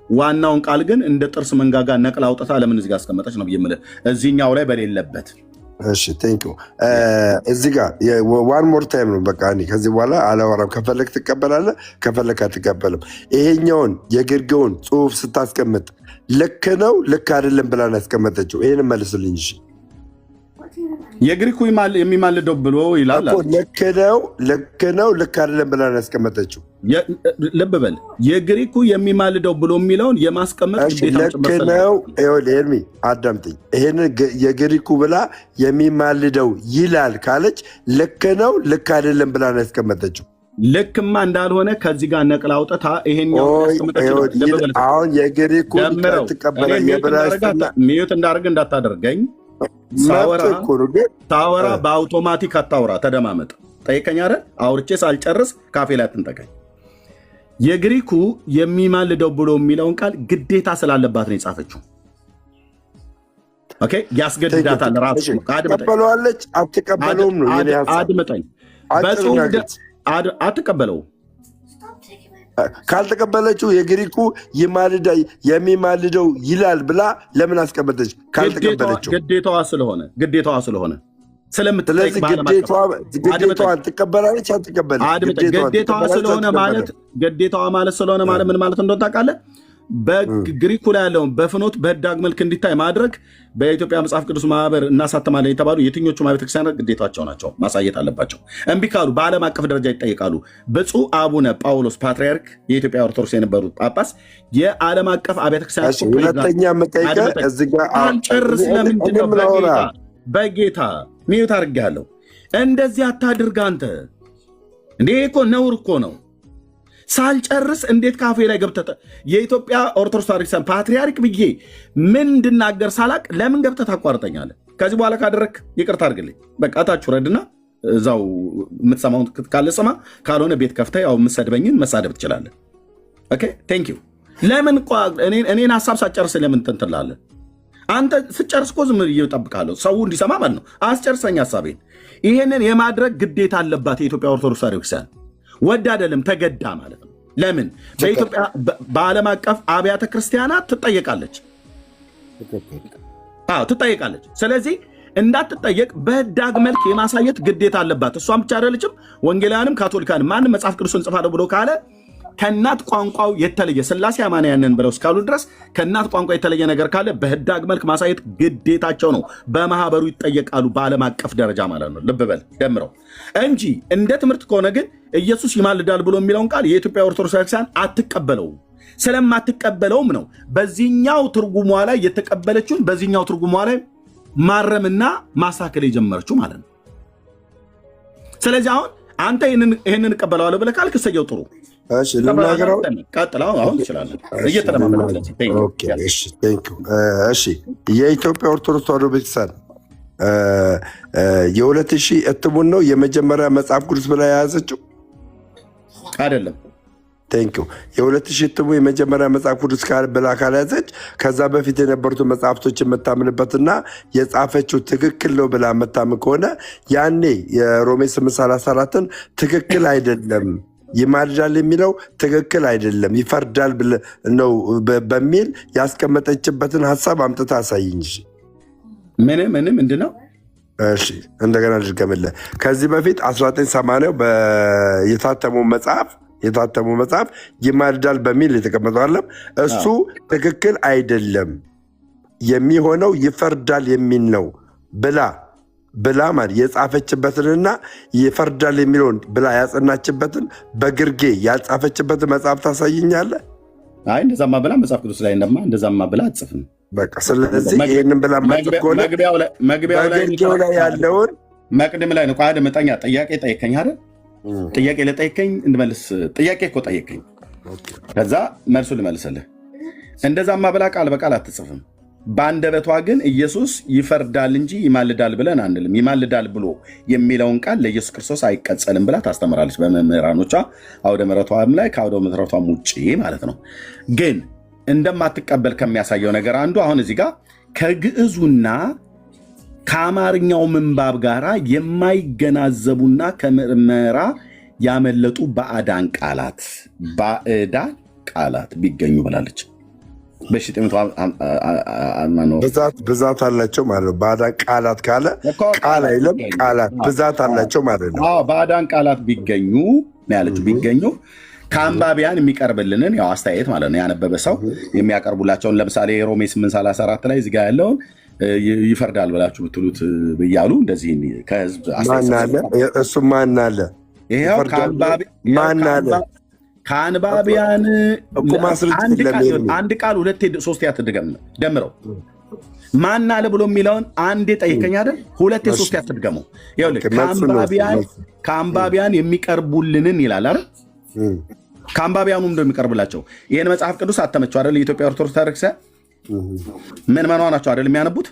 ዋናውን ቃል ግን እንደ ጥርስ መንጋጋ ነቅል አውጥታ ለምን እዚህ ጋር አስቀመጠች ነው የምልህ፣ እዚህኛው ላይ በሌለበት። እሺ ቴንክ ዩ። እዚህ ጋር ዋን ሞር ታይም ነው በቃ። እኔ ከዚህ በኋላ አላወራም። ከፈለግ ትቀበላለህ፣ ከፈለግ አትቀበልም። ይሄኛውን የግርጌውን ጽሁፍ ስታስቀምጥ ልክ ነው ልክ አይደለም ብላ ነው ያስቀመጠችው። ይህን መልስልኝ። እሺ የግሪኩ የሚማልደው ብሎ ይላል። ልክ ነው ልክ አይደለም ብላ ነው ያስቀመጠችው። ልብ በል፣ የግሪኩ የሚማልደው ብሎ የሚለውን የማስቀመጥ ልክ ነው። ኤርሚ አዳምጥኝ። ይህንን የግሪኩ ብላ የሚማልደው ይላል ካለች ልክ ነው ልክ አይደለም ብላ ነው ያስቀመጠችው። ልክማ እንዳልሆነ ከዚህ ጋር ነቅል አውጥታ ይሄኛው አሁን የግሪኩ ሚዩት እንዳደርግ እንዳታደርገኝ። ሳወራ በአውቶማቲክ አታውራ፣ ተደማመጥ። ጠይቀኝ አይደል? አውርቼ ሳልጨርስ ካፌ ላይ አትንጠቀኝ። የግሪኩ የሚማልደው ብሎ የሚለውን ቃል ግዴታ ስላለባት ነው የጻፈችው። ኦኬ፣ ያስገድዳታል ራሱ። ትቀበለዋለች አትቀበለውም ነው የኔ ሐሳብ። አድምጠኝ። አትቀበለው። ካልተቀበለችው የግሪኩ የሚማልደው ይላል ብላ ለምን አስቀመጠች? ካልተቀበለችው ግዴታዋ ስለሆነ ስለዚህ ግዴታዋን ትቀበላለች አትቀበለች? ግዴታዋ ማለት ስለሆነ ማለት ምን ማለት እንደሆነ ታውቃለህ? በግሪኩ ላይ ያለውን በፍኖት በህዳግ መልክ እንዲታይ ማድረግ በኢትዮጵያ መጽሐፍ ቅዱስ ማህበር እናሳተማለን የተባሉ የትኞቹ ቤተክርስቲያናት ግዴታቸው ናቸው፣ ማሳየት አለባቸው። እምቢ ካሉ በዓለም አቀፍ ደረጃ ይጠየቃሉ። ብፁዕ አቡነ ጳውሎስ ፓትርያርክ የኢትዮጵያ ኦርቶዶክስ የነበሩት ጳጳስ የዓለም አቀፍ አብያተ ክርስቲያናት ሁለተኛ መጠይቀ እዚህ ጋር አልጨርስ። ለምንድን ነው በጌታ ሚዩት አድርጌያለሁ? እንደዚህ አታድርግ አንተ። እንዴ እኮ ነውር እኮ ነው። ሳልጨርስ እንዴት ካፌ ላይ ገብተህ የኢትዮጵያ ኦርቶዶክስ ተዋሕዶ ፓትርያርክ ብዬ ምን እንድናገር ሳላቅ ለምን ገብተህ ታቋርጠኛለህ? ከዚህ በኋላ ካደረክ ይቅርታ አድርግልኝ። በቃ ታች ውረድና እዛው የምትሰማውን ካለ ስማ፣ ካልሆነ ቤት ከፍተህ ያው የምትሰድበኝን መሳደብ ትችላለህ። ኦኬ ቴንክ ዩ። ለምን እኔን ሀሳብ ሳጨርስ ለምን ትንትላለህ? አንተ ስጨርስ እኮ ዝም ብዬ እጠብቅሃለሁ፣ ሰው እንዲሰማ ማለት ነው። አስጨርሰኝ ሀሳቤን። ይሄንን የማድረግ ግዴታ አለባት የኢትዮጵያ ኦርቶዶክስ ተዋሕዶ ክርስቲያን። ወድ አይደለም ተገዳ ማለት ነው። ለምን በኢትዮጵያ በዓለም አቀፍ አብያተ ክርስቲያናት ትጠየቃለች። ትጠየቃለች። ስለዚህ እንዳትጠየቅ በህዳግ መልክ የማሳየት ግዴታ አለባት። እሷም ብቻ አይደለችም፣ ወንጌላውያንም ካቶሊካንም ማንም መጽሐፍ ቅዱስን ጽፋለሁ ብሎ ካለ ከእናት ቋንቋው የተለየ ሥላሴ አማንያንን ብለው እስካሉ ድረስ ከእናት ቋንቋ የተለየ ነገር ካለ በህዳግ መልክ ማሳየት ግዴታቸው ነው። በማህበሩ ይጠየቃሉ፣ በዓለም አቀፍ ደረጃ ማለት ነው። ልብ በል ደምረው እንጂ እንደ ትምህርት ከሆነ ግን ኢየሱስ ይማልዳል ብሎ የሚለውን ቃል የኢትዮጵያ ኦርቶዶክስ ቤተክርስቲያን አትቀበለውም። ስለማትቀበለውም ነው በዚህኛው ትርጉሟ ላይ የተቀበለችውን በዚህኛው ትርጉሟ ላይ ማረምና ማሳከል የጀመረችው ማለት ነው። ስለዚህ አሁን አንተ ይህንን እቀበለዋለሁ ብለህ ካልክ እሰየው፣ ጥሩ ቀጥለው። አሁን ትችላለን። የኢትዮጵያ ኦርቶዶክስ ተዋሕዶ ቤተክርስቲያን የ2000 እትሙን ነው የመጀመሪያ መጽሐፍ ቅዱስ ብላ የያዘችው አይደለም? ቴንኪው። የ2000 እትሙ የመጀመሪያ መጽሐፍ ቅዱስ ብላ ካልያዘች ከዛ በፊት የነበሩትን መጽሐፍቶች የምታምንበትና የጻፈችው ትክክል ነው ብላ የምታምን ከሆነ ያኔ የሮሜ 8:34ን ትክክል አይደለም ይማልዳል የሚለው ትክክል አይደለም ይፈርዳል ነው በሚል ያስቀመጠችበትን ሀሳብ አምጥታ አሳይኝ። ምንድን ነው? እሺ እንደገና ልድገምልህ። ከዚህ በፊት 1980 የታተመው መጽሐፍ ይማልዳል በሚል የተቀመጠው አለም እሱ ትክክል አይደለም የሚሆነው ይፈርዳል የሚል ነው ብላ ማለት የጻፈችበትንና ይፈርዳል የሚለውን ብላ ያጸናችበትን በግርጌ ያልጻፈችበትን መጽሐፍ ታሳይኛለህ? አይ እንደዛማ ብላ መጽሐፍ ቅዱስ ላይ እንደዛማ ብላ አትጽፍም። በቃ ስለዚህ ይህንን ብላ ማጽፍ ከሆነ በግርጌው ላይ ያለውን መቅድም ላይ ነው። ቋድ መጠኛ ጥያቄ ጠይቀኝ አይደል? ጥያቄ ለጠይቀኝ እንድመልስ ጥያቄ እኮ ጠይቀኝ፣ ከዛ መልሱ ልመልስልህ። እንደዛማ ብላ ቃል በቃል አትጽፍም። በአንደበቷ ግን ኢየሱስ ይፈርዳል እንጂ ይማልዳል ብለን አንልም። ይማልዳል ብሎ የሚለውን ቃል ለኢየሱስ ክርስቶስ አይቀጸልም ብላ ታስተምራለች በመምህራኖቿ አውደ ምሕረቷም ላይ ከአውደ ምሕረቷም ውጭ ማለት ነው። ግን እንደማትቀበል ከሚያሳየው ነገር አንዱ አሁን እዚህ ጋር ከግዕዙና ከአማርኛው ምንባብ ጋር የማይገናዘቡና ከምርመራ ያመለጡ ባዕዳን ቃላት ቢገኙ ብላለች። ብዛት አላቸው ማለት ነው። ባዕዳን ቃላት ካለ ቃል አይለም፣ ቃላት ብዛት አላቸው ማለት ነው። ባዕዳን ቃላት ቢገኙ ያለችው ቢገኙ ከአንባቢያን የሚቀርብልንን ያው አስተያየት ማለት ነው። ያነበበ ሰው የሚያቀርቡላቸውን ለምሳሌ ሮሜ 8:34 ላይ እዚጋ ያለውን ይፈርዳል ብላችሁ ብትሉት ብያሉ እንደዚህ ከህዝብ እሱ ማን አለ? ይኸው ከአንባቢያን አንድ ቃል ሁለቴ ሶስቴ አትድገም ደምረው ማን አለ ብሎ የሚለውን አንዴ ጠይቀኝ አይደል? ሁለቴ ሶስቴ አትድገመው። ከአንባቢያን የሚቀርቡልንን ይላል አይደል? ከአንባቢያኑ እንደሚቀርብላቸው ይህን መጽሐፍ ቅዱስ አተመቸው አይደል? የኢትዮጵያ ኦርቶዶክስ ታሪክ ምዕመናኗ ናቸው አይደል የሚያነቡት?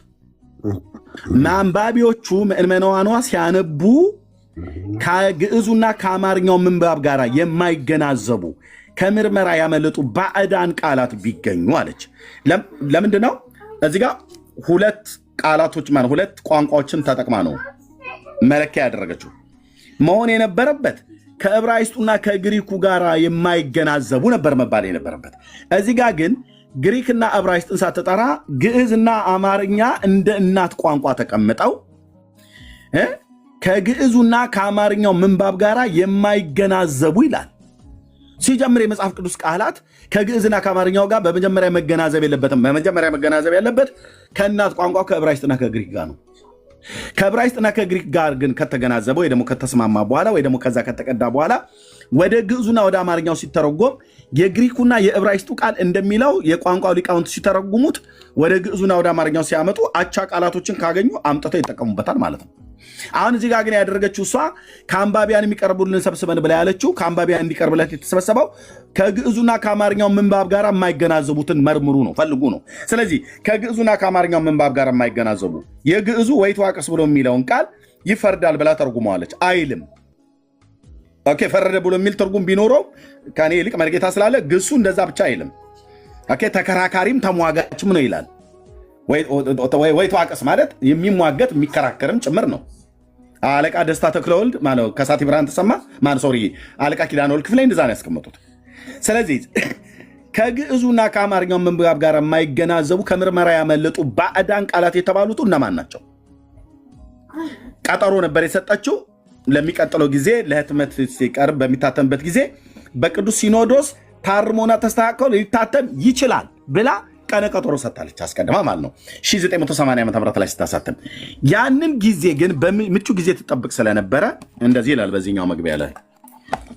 አንባቢዎቹ ምዕመናኗ ሲያነቡ ከግዕዙና ከአማርኛው ምንባብ ጋር የማይገናዘቡ ከምርመራ ያመለጡ ባዕዳን ቃላት ቢገኙ አለች። ለምንድን ነው እዚህ ጋር ሁለት ቃላቶች ማለት ሁለት ቋንቋዎችን ተጠቅማ ነው መለኪያ ያደረገችው? መሆን የነበረበት ከዕብራይስጡና ከግሪኩ ጋር የማይገናዘቡ ነበር መባል የነበረበት። እዚህ ጋር ግን ግሪክና ዕብራይስጥን ሳትጠራ ግዕዝና አማርኛ እንደ እናት ቋንቋ ተቀምጠው ከግዕዙና ከአማርኛው ምንባብ ጋር የማይገናዘቡ ይላል። ሲጀምር የመጽሐፍ ቅዱስ ቃላት ከግዕዝና ከአማርኛው ጋር በመጀመሪያ መገናዘብ የለበትም። በመጀመሪያ መገናዘብ ያለበት ከእናት ቋንቋ ከዕብራይስጥና ከግሪክ ጋር ነው። ከዕብራይስጥና ከግሪክ ጋር ግን ከተገናዘበ ወይ ደግሞ ከተስማማ በኋላ ወይ ደግሞ ከዛ ከተቀዳ በኋላ ወደ ግዕዙና ወደ አማርኛው ሲተረጎም የግሪኩና የዕብራይስጡ ቃል እንደሚለው የቋንቋው ሊቃውንት ሲተረጉሙት ወደ ግዕዙና ወደ አማርኛው ሲያመጡ አቻ ቃላቶችን ካገኙ አምጥተው ይጠቀሙበታል ማለት ነው። አሁን እዚህ ጋር ግን ያደረገችው እሷ ከአንባቢያን የሚቀርቡልን ሰብስበን ብላ ያለችው ከአንባቢያን እንዲቀርብለት የተሰበሰበው ከግዕዙና ከአማርኛው ምንባብ ጋር የማይገናዘቡትን መርምሩ ነው፣ ፈልጉ ነው። ስለዚህ ከግዕዙና ከአማርኛው ምንባብ ጋር የማይገናዘቡ የግዕዙ ወይትዋቀስ ብሎ የሚለውን ቃል ይፈርዳል ብላ ተርጉመዋለች አይልም። ኦኬ ፈረደ ብሎ የሚል ትርጉም ቢኖረው ከኔ ይልቅ መርጌታ ስላለ ግሱ እንደዛ ብቻ አይልም። ኦኬ ተከራካሪም ተሟጋችም ነው ይላል። ወይትዋቀስ ማለት የሚሟገት የሚከራከርም ጭምር ነው። አለቃ ደስታ ተክለወልድ ማለት ከሳቲ ብርሃን ተሰማ አለቃ ኪዳነ ወልድ ክፍሌ እንደዛ ነው ያስቀመጡት። ስለዚህ ከግዕዙና ከአማርኛው ምንባብ ጋር የማይገናዘቡ ከምርመራ ያመለጡ ባዕዳን ቃላት የተባሉት እነማን ናቸው? ቀጠሮ ነበር የሰጠችው ለሚቀጥለው ጊዜ ለህትመት ሲቀርብ በሚታተምበት ጊዜ በቅዱስ ሲኖዶስ ታርሞና ተስተካክሎ ሊታተም ይችላል ብላ ቀነ ቀጠሮ ሰጥታለች። አስቀድማ ማለት ነው 1980 ዓ.ም ላይ ስታሳተም። ያንን ጊዜ ግን በምቹ ጊዜ ትጠብቅ ስለነበረ እንደዚህ ይላል በዚህኛው መግቢያ ላይ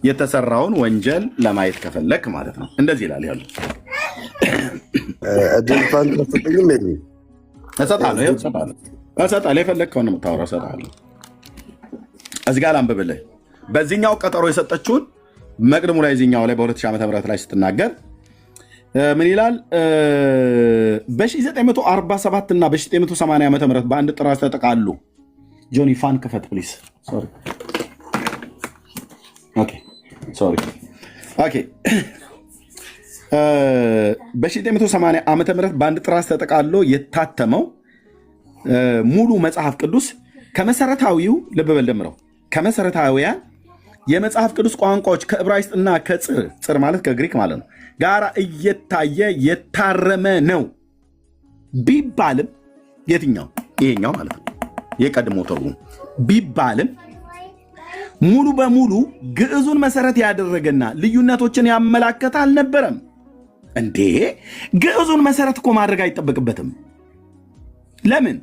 የተሰራውን ወንጀል ለማየት ከፈለክ ማለት ነው እንደዚህ ይላል። ያሉ እሰጣለሁ የፈለግከውን ነው የምታወራው፣ እሰጣለሁ። እዚህ ጋር ላንብብልህ። በዚህኛው ቀጠሮ የሰጠችውን መቅድሙ ላይ ዚኛው ላይ በ2000 ዓ.ም ላይ ስትናገር ምን ይላል? በ1947 እና በ1980 ዓ.ም በአንድ ጥራዝ ተጠቃሉ። ጆኒ ፋን ክፈት ፕሊስ። በ1980 ዓ.ም በአንድ ጥራዝ ተጠቃሎ የታተመው ሙሉ መጽሐፍ ቅዱስ ከመሰረታዊው ልብ በል ደምረው ከመሰረታዊያን የመጽሐፍ ቅዱስ ቋንቋዎች ከዕብራይስጥና ከጽር ማለት ከግሪክ ማለት ነው ጋር እየታየ የታረመ ነው ቢባልም የትኛው ይሄኛው ማለት ነው የቀድሞ ትርጉም ቢባልም ሙሉ በሙሉ ግዕዙን መሰረት ያደረገና ልዩነቶችን ያመላከተ አልነበረም። እንዴ ግዕዙን መሰረት እኮ ማድረግ አይጠበቅበትም። ለምን?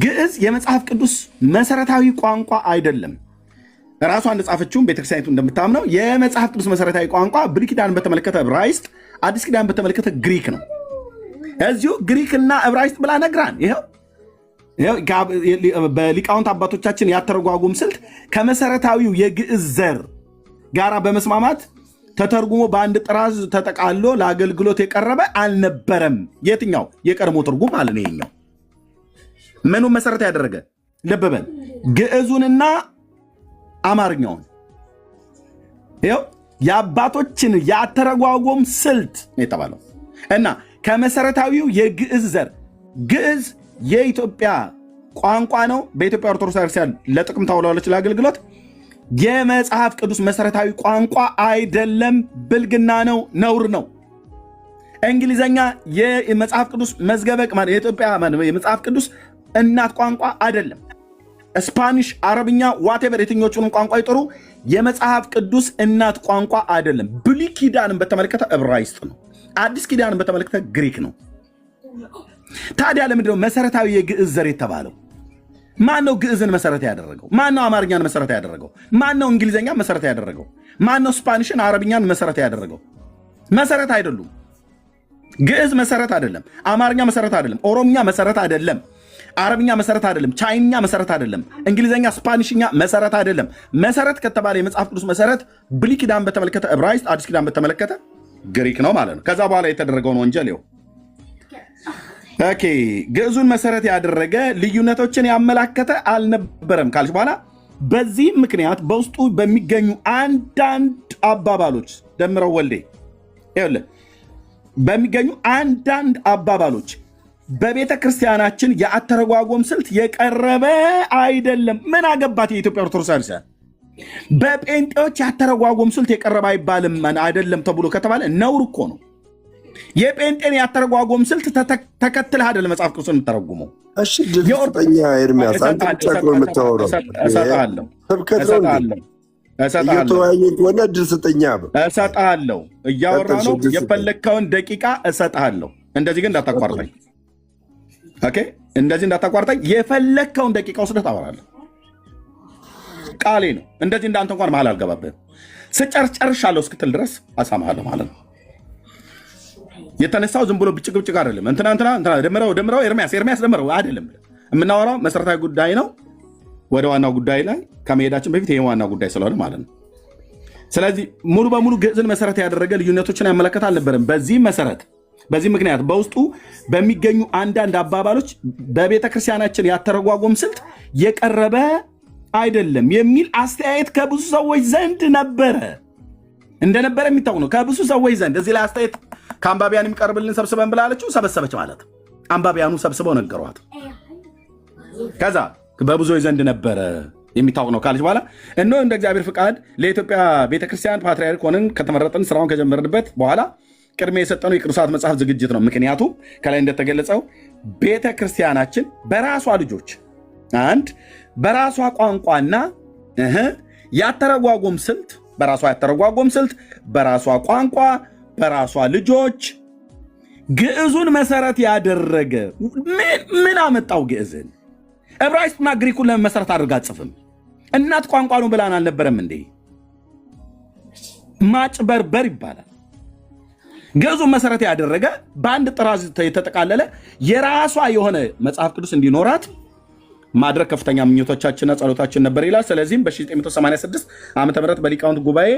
ግዕዝ የመጽሐፍ ቅዱስ መሰረታዊ ቋንቋ አይደለም። ራሷ እንደጻፈችውም ቤተክርስቲያኒቱ እንደምታምነው የመጽሐፍ ቅዱስ መሰረታዊ ቋንቋ ብሉይ ኪዳን በተመለከተ ዕብራይስጥ፣ አዲስ ኪዳን በተመለከተ ግሪክ ነው። እዚሁ ግሪክና ዕብራይስጥ ብላ ነግራን። ይኸው በሊቃውንት አባቶቻችን ያተረጓጉም ስልት ከመሰረታዊው የግዕዝ ዘር ጋራ በመስማማት ተተርጉሞ በአንድ ጥራዝ ተጠቃሎ ለአገልግሎት የቀረበ አልነበረም። የትኛው የቀድሞ ትርጉም አለ? ይኸኛው ምኑን መሰረት ያደረገ? ልብ በል፣ ግዕዙንና አማርኛውን። ይኸው የአባቶችን ያተረጓጎም ስልት የተባለው እና ከመሰረታዊው የግዕዝ ዘር፣ ግዕዝ የኢትዮጵያ ቋንቋ ነው። በኢትዮጵያ ኦርቶዶክስ ቤተክርስቲያን ለጥቅም ታውላለች ለአገልግሎት። የመጽሐፍ ቅዱስ መሰረታዊ ቋንቋ አይደለም፣ ብልግና ነው፣ ነውር ነው። እንግሊዘኛ የመጽሐፍ ቅዱስ መዝገበ የኢትዮጵያ የመጽሐፍ ቅዱስ እናት ቋንቋ አይደለም። ስፓኒሽ፣ አረብኛ፣ ዋቴቨር የትኞቹንም ቋንቋ ይጥሩ የመጽሐፍ ቅዱስ እናት ቋንቋ አይደለም። ብሉይ ኪዳንን በተመለከተ ዕብራይስጥ ነው። አዲስ ኪዳንን በተመለከተ ግሪክ ነው። ታዲያ ለምንድነው መሰረታዊ የግዕዝ ዘር የተባለው? ማን ነው ግዕዝን መሰረት ያደረገው? ማን ነው አማርኛን መሰረት ያደረገው? ማን ነው እንግሊዝኛን መሰረት ያደረገው? ማን ነው ስፓኒሽን፣ አረብኛን መሰረት ያደረገው? መሰረት አይደሉም። ግዕዝ መሰረት አይደለም። አማርኛ መሰረት አይደለም። ኦሮምኛ መሰረት አይደለም። አረብኛ መሰረት አይደለም። ቻይንኛ መሰረት አይደለም። እንግሊዝኛ፣ ስፓኒሽኛ መሰረት አይደለም። መሰረት ከተባለ የመጽሐፍ ቅዱስ መሰረት ብሉይ ኪዳን በተመለከተ ዕብራይስጥ፣ አዲስ ኪዳን በተመለከተ ግሪክ ነው ማለት ነው። ከዛ በኋላ የተደረገውን ወንጀል ይኸው። ኦኬ፣ ግዕዙን መሰረት ያደረገ ልዩነቶችን ያመላከተ አልነበረም ካልሽ በኋላ በዚህም ምክንያት በውስጡ በሚገኙ አንዳንድ አባባሎች ደምረው ወልዴ ይኸውልህ፣ በሚገኙ አንዳንድ አባባሎች በቤተ ክርስቲያናችን የአተረጓጎም ስልት የቀረበ አይደለም። ምን አገባት የኢትዮጵያ ኦርቶዶክስ ቤተክርስቲያን? በጴንጤዎች የአተረጓጎም ስልት የቀረበ አይባልም አይደለም ተብሎ ከተባለ ነውር እኮ ነው። የጴንጤን ያተረጓጎም ስልት ተከትለህ አይደለም መጽሐፍ ቅዱስን የምተረጉመው። እሺ ድርሰኛ ኤርሚያስ አንተ ብቻ እኮ የምታወራው እየተወያየን ከሆነ ድርሰተኛ እሰጥሃለሁ። እያወራ ነው። የፈለግከውን ደቂቃ እሰጥሃለሁ። እንደዚህ ግን እንዳታቋርጠኝ። ኦኬ፣ እንደዚህ እንዳታቋርጠኝ። የፈለግከውን ደቂቃ ወስደህ ታወራለህ። ቃሌ ነው። እንደዚህ እንዳንተ እንኳን መሀል አልገባብህም። ስጨርሻለሁ እስክትል ድረስ አሳምሃለሁ ማለት ነው። የተነሳው ዝም ብሎ ብጭቅ ብጭቅ አይደለም። እንትና ደምረው ኤርሚያስ ደምረው አይደለም። የምናወራው መሰረታዊ ጉዳይ ነው። ወደ ዋናው ጉዳይ ላይ ከመሄዳችን በፊት ይሄ ዋናው ጉዳይ ስለሆነ ማለት ነው። ስለዚህ ሙሉ በሙሉ ግዕዝን መሰረት ያደረገ ልዩነቶችን ያመለከት አልነበረም። በዚህ ምክንያት በውስጡ በሚገኙ አንዳንድ አባባሎች በቤተ ክርስቲያናችን ያተረጓጎም ስልት የቀረበ አይደለም የሚል አስተያየት ከብዙ ሰዎች ዘንድ እንደነበረ የሚታወቅ ነው። ከብዙ ሰዎች ዘንድ እዚህ ላይ አስተያየት ከአንባቢያን የሚቀርብልን ሰብስበን ብላለችው። ሰበሰበች ማለት አንባቢያኑ ሰብስበው ነገሯት። ከዛ በብዙዎች ዘንድ ነበረ የሚታወቅ ነው ካለች በኋላ እነሆ እንደ እግዚአብሔር ፍቃድ ለኢትዮጵያ ቤተክርስቲያን ፓትርያርክ ሆነን ከተመረጥን ስራውን ከጀመርንበት በኋላ ቅድሚያ የሰጠነው የቅዱሳት መጽሐፍ ዝግጅት ነው። ምክንያቱም ከላይ እንደተገለጸው ቤተክርስቲያናችን በራሷ ልጆች በራሷ ቋንቋና ያተረጓጎም ስልት በራሷ ቋንቋ በራሷ ልጆች ግዕዙን መሰረት ያደረገ ምን አመጣው? ግዕዝን ዕብራይስጥና ግሪኩን ለምን መሰረት አድርጋ አጽፍም? እናት ቋንቋ ነው ብላን አልነበረም እንዴ? ማጭበርበር ይባላል። ግዕዙን መሰረት ያደረገ በአንድ ጥራዝ የተጠቃለለ የራሷ የሆነ መጽሐፍ ቅዱስ እንዲኖራት ማድረግ ከፍተኛ ምኞቶቻችንና ጸሎታችን ነበር ይላል። ስለዚህም በ1986 ዓ ም በሊቃውንት ጉባኤ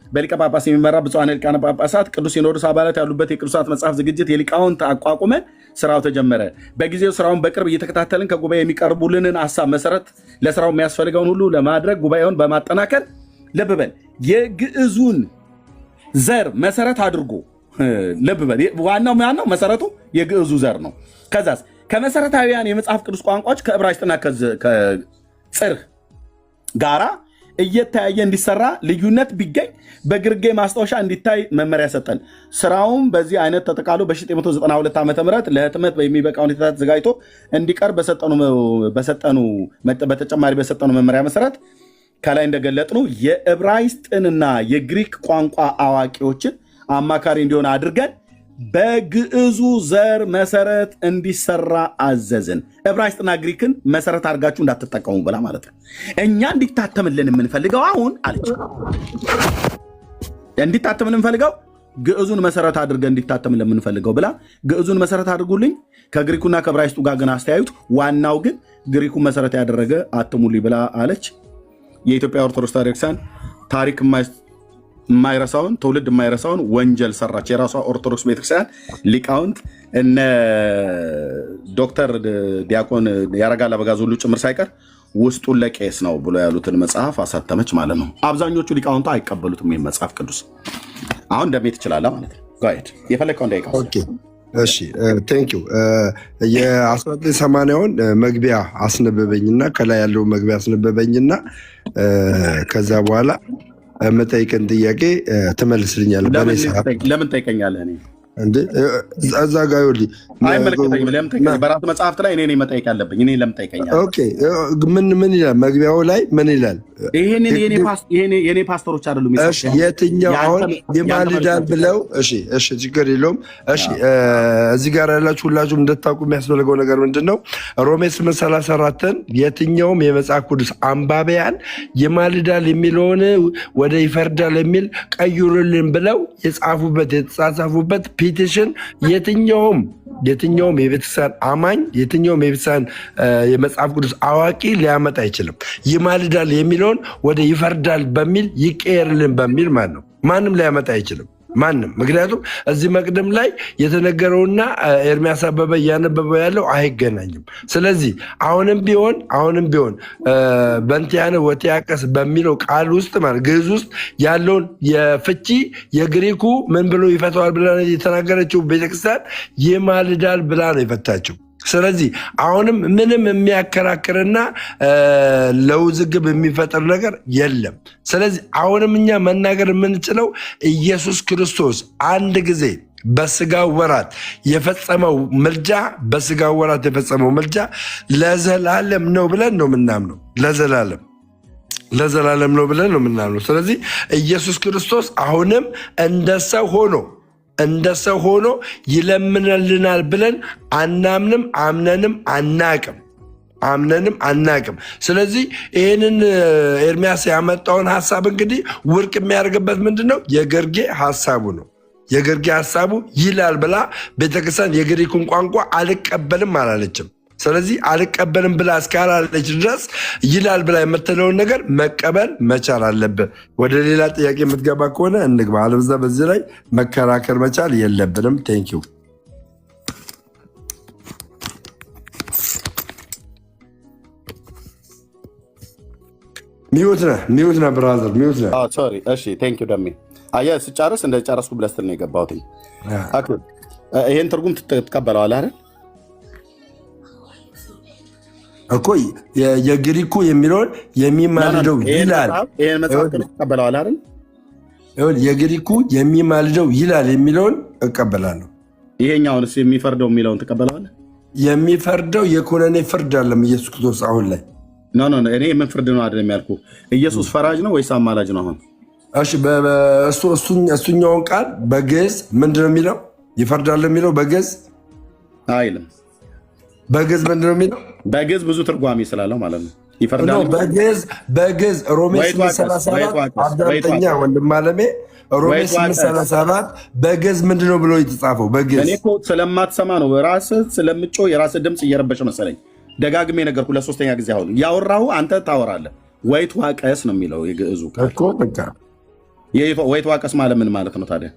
በሊቀ ጳጳስ የሚመራ ብፁዓን ሊቃነ ጳጳሳት ቅዱስ ሲኖዶስ አባላት ያሉበት የቅዱሳት መጽሐፍ ዝግጅት የሊቃውንት አቋቁመን ስራው ተጀመረ። በጊዜው ስራውን በቅርብ እየተከታተልን ከጉባኤ የሚቀርቡልንን ሀሳብ መሰረት ለስራው የሚያስፈልገውን ሁሉ ለማድረግ ጉባኤውን በማጠናከር ልብ በል የግዕዙን ዘር መሰረት አድርጎ ልብ በል ዋናው ማነው? መሰረቱ የግዕዙ ዘር ነው። ከዛስ ከመሰረታዊያን የመጽሐፍ ቅዱስ ቋንቋዎች ከዕብራይስጥና ከጽርዕ ጋራ እየተያየ እንዲሰራ ልዩነት ቢገኝ በግርጌ ማስታወሻ እንዲታይ መመሪያ ሰጠን። ስራውም በዚህ አይነት ተጠቃሎ በ1992 ዓ ም ለህትመት በሚበቃ ሁኔታ ተዘጋጅቶ እንዲቀርብ በተጨማሪ በሰጠኑ መመሪያ መሰረት ከላይ እንደገለጥኑ የዕብራይስጥንና የግሪክ ቋንቋ አዋቂዎችን አማካሪ እንዲሆን አድርገን በግዕዙ ዘር መሰረት እንዲሰራ አዘዝን። ዕብራይስጥና ግሪክን መሰረት አድርጋችሁ እንዳትጠቀሙ ብላ ማለት ነው። እኛ እንዲታተምልን የምንፈልገው አሁን አለች፣ እንዲታተምልን የምንፈልገው ግዕዙን መሰረት አድርገን እንዲታተም ለምንፈልገው ብላ ግዕዙን መሰረት አድርጉልኝ፣ ከግሪኩና ከዕብራይስጡ ጋር ግን አስተያዩት፣ ዋናው ግን ግሪኩን መሰረት ያደረገ አትሙልኝ ብላ አለች። የኢትዮጵያ ኦርቶዶክስ ቤተክርስቲያን ታሪክ የማይረሳውን ትውልድ የማይረሳውን ወንጀል ሰራች። የራሷ ኦርቶዶክስ ቤተክርስቲያን ሊቃውንት እነ ዶክተር ዲያቆን ያረጋል አበጋዝ ሁሉ ጭምር ሳይቀር ውስጡን ለቄስ ነው ብሎ ያሉትን መጽሐፍ አሳተመች ማለት ነው። አብዛኞቹ ሊቃውንቱ አይቀበሉትም ይህን መጽሐፍ ቅዱስ። አሁን እንደሜት ትችላለህ ማለት ነው። ጋይድ የፈለግከው እንዳይቃ። እሺ ቴንኪው። የ1980ውን መግቢያ አስነበበኝና ከላይ ያለው መግቢያ አስነበበኝና ከዛ በኋላ መጠይቅን ጥያቄ ትመልስልኛለህ። ለምን ጠይቀኛለህ? እኔ እንዴ እዛ ጋር ይኸውልህ አይመለከተኝም። ለምን ጠይቀኛለህ? በራሱ መጽሐፍት ላይ እኔ ነኝ መጠየቅ ያለብኝ። እኔ ለምን ጠይቀኛለህ? ኦኬ ምን ይላል መግቢያው ላይ ምን ይላል? የኔ ፓስተሮች አይደሉም። የትኛው አሁን ይማልዳል ብለው እሺ ችግር የለውም። እሺ እዚህ ጋር ያላችሁ ሁላችሁም እንድታውቁ የሚያስፈልገው ነገር ምንድን ነው? ሮሜ 8:34ን የትኛውም የመጽሐፍ ቅዱስ አንባቢያን ይማልዳል የሚለውን ወደ ይፈርዳል የሚል ቀይሩልን ብለው የጻፉበት የተጻጻፉበት ፒቲሽን የትኛውም የቤተክርስቲያን አማኝ የትኛውም የቤተክርስቲያን የመጽሐፍ ቅዱስ አዋቂ ሊያመጣ አይችልም። ይማልዳል የሚለውን ወደ ይፈርዳል በሚል ይቀየርልን በሚል ማለት ነው። ማንም ሊያመጣ አይችልም። ማንም። ምክንያቱም እዚህ መቅደም ላይ የተነገረውና ኤርሚያስ አበበ እያነበበው ያለው አይገናኝም። ስለዚህ አሁንም ቢሆን በእንቲአነ ወቲያቀስ በሚለው ቃል ውስጥ ማለት ግዕዝ ውስጥ ያለውን የፍቺ የግሪኩ ምን ብሎ ይፈተዋል ብላ የተናገረችው ቤተክርስቲያን ይማልዳል ብላ ነው የፈታችው። ስለዚህ አሁንም ምንም የሚያከራክርና ለውዝግብ የሚፈጥር ነገር የለም። ስለዚህ አሁንም እኛ መናገር የምንችለው ኢየሱስ ክርስቶስ አንድ ጊዜ በስጋው ወራት የፈጸመው ምልጃ ለዘላለም ነው ብለን ነው የምናምነው። ለዘላለም ነው ብለን ነው የምናምነው። ስለዚህ ኢየሱስ ክርስቶስ አሁንም እንደ ሰው ሆኖ ይለምንልናል ብለን አናምንም፣ አምነንም አናቅም። ስለዚህ ይህንን ኤርሚያስ ያመጣውን ሀሳብ እንግዲህ ውድቅ የሚያደርግበት ምንድን ነው? የግርጌ ሀሳቡ ነው። የግርጌ ሀሳቡ ይላል ብላ ቤተክርስቲያን የግሪኩን ቋንቋ አልቀበልም አላለችም። ስለዚህ አልቀበልም ብላ እስካላለች ድረስ ይላል ብላ የምትለውን ነገር መቀበል መቻል አለብን። ወደ ሌላ ጥያቄ የምትገባ ከሆነ እንግባ፣ አለበለዚያ በዚህ ላይ መከራከር መቻል የለብንም። ቴንኪው። ሚዩት ነህ ብራዘር፣ ሚዩት ነህ። ሶሪ። እሺ ቴንኪው ደሜ። አየህ ስጨርስ እንደጨረስኩ ብለህ ስትል ነው የገባሁት። ይሄን ትርጉም ትቀበለዋለህ አይደል? እኮ የግሪኩ የሚለውን የሚማልደው ይላል። ይሄን መጽሐፍ ትቀበለዋለህ አይደል? የግሪኩ የሚማልደው ይላል የሚለውን እቀበላለሁ። ይሄኛውንስ የሚፈርደው የሚለውን ትቀበለዋለህ? የሚፈርደው የኮነኔ ፍርድ አለም ኢየሱስ ክርስቶስ አሁን ላይ ኖ እኔ የምን ፍርድ ነው አይደለም ያልኩህ። ኢየሱስ ፈራጅ ነው ወይስ አማላጅ ነው? አሁን እሱኛውን ቃል በግዕዝ ምንድን ነው የሚለው? ይፈርዳል የሚለው በግዕዝ አይልም። በግዕዝ ምንድን ነው የሚለው? በግዕዝ ብዙ ትርጓሜ ስላለው ማለት ነው። ይፈርዳል በግዕዝ ሮሜ 8:34 አዳምጠኛ ወንድም አለሜ፣ ሮሜ 8:34 በግዕዝ ምንድን ነው ብሎ የተጻፈው? በግዕዝ እኔ እኮ ስለማትሰማ ነው። ራስህ ስለምጮህ የራስህ ድምፅ እየረበሸ መሰለኝ። ደጋግሜ ነገርኩ ለሶስተኛ ጊዜ። አሁን ያወራሁ አንተ ታወራለህ። ወይትዋቀስ ነው የሚለው የግዕዙ እኮ በቃ። ወይትዋቀስ ማለት ምን ማለት ነው ታዲያ?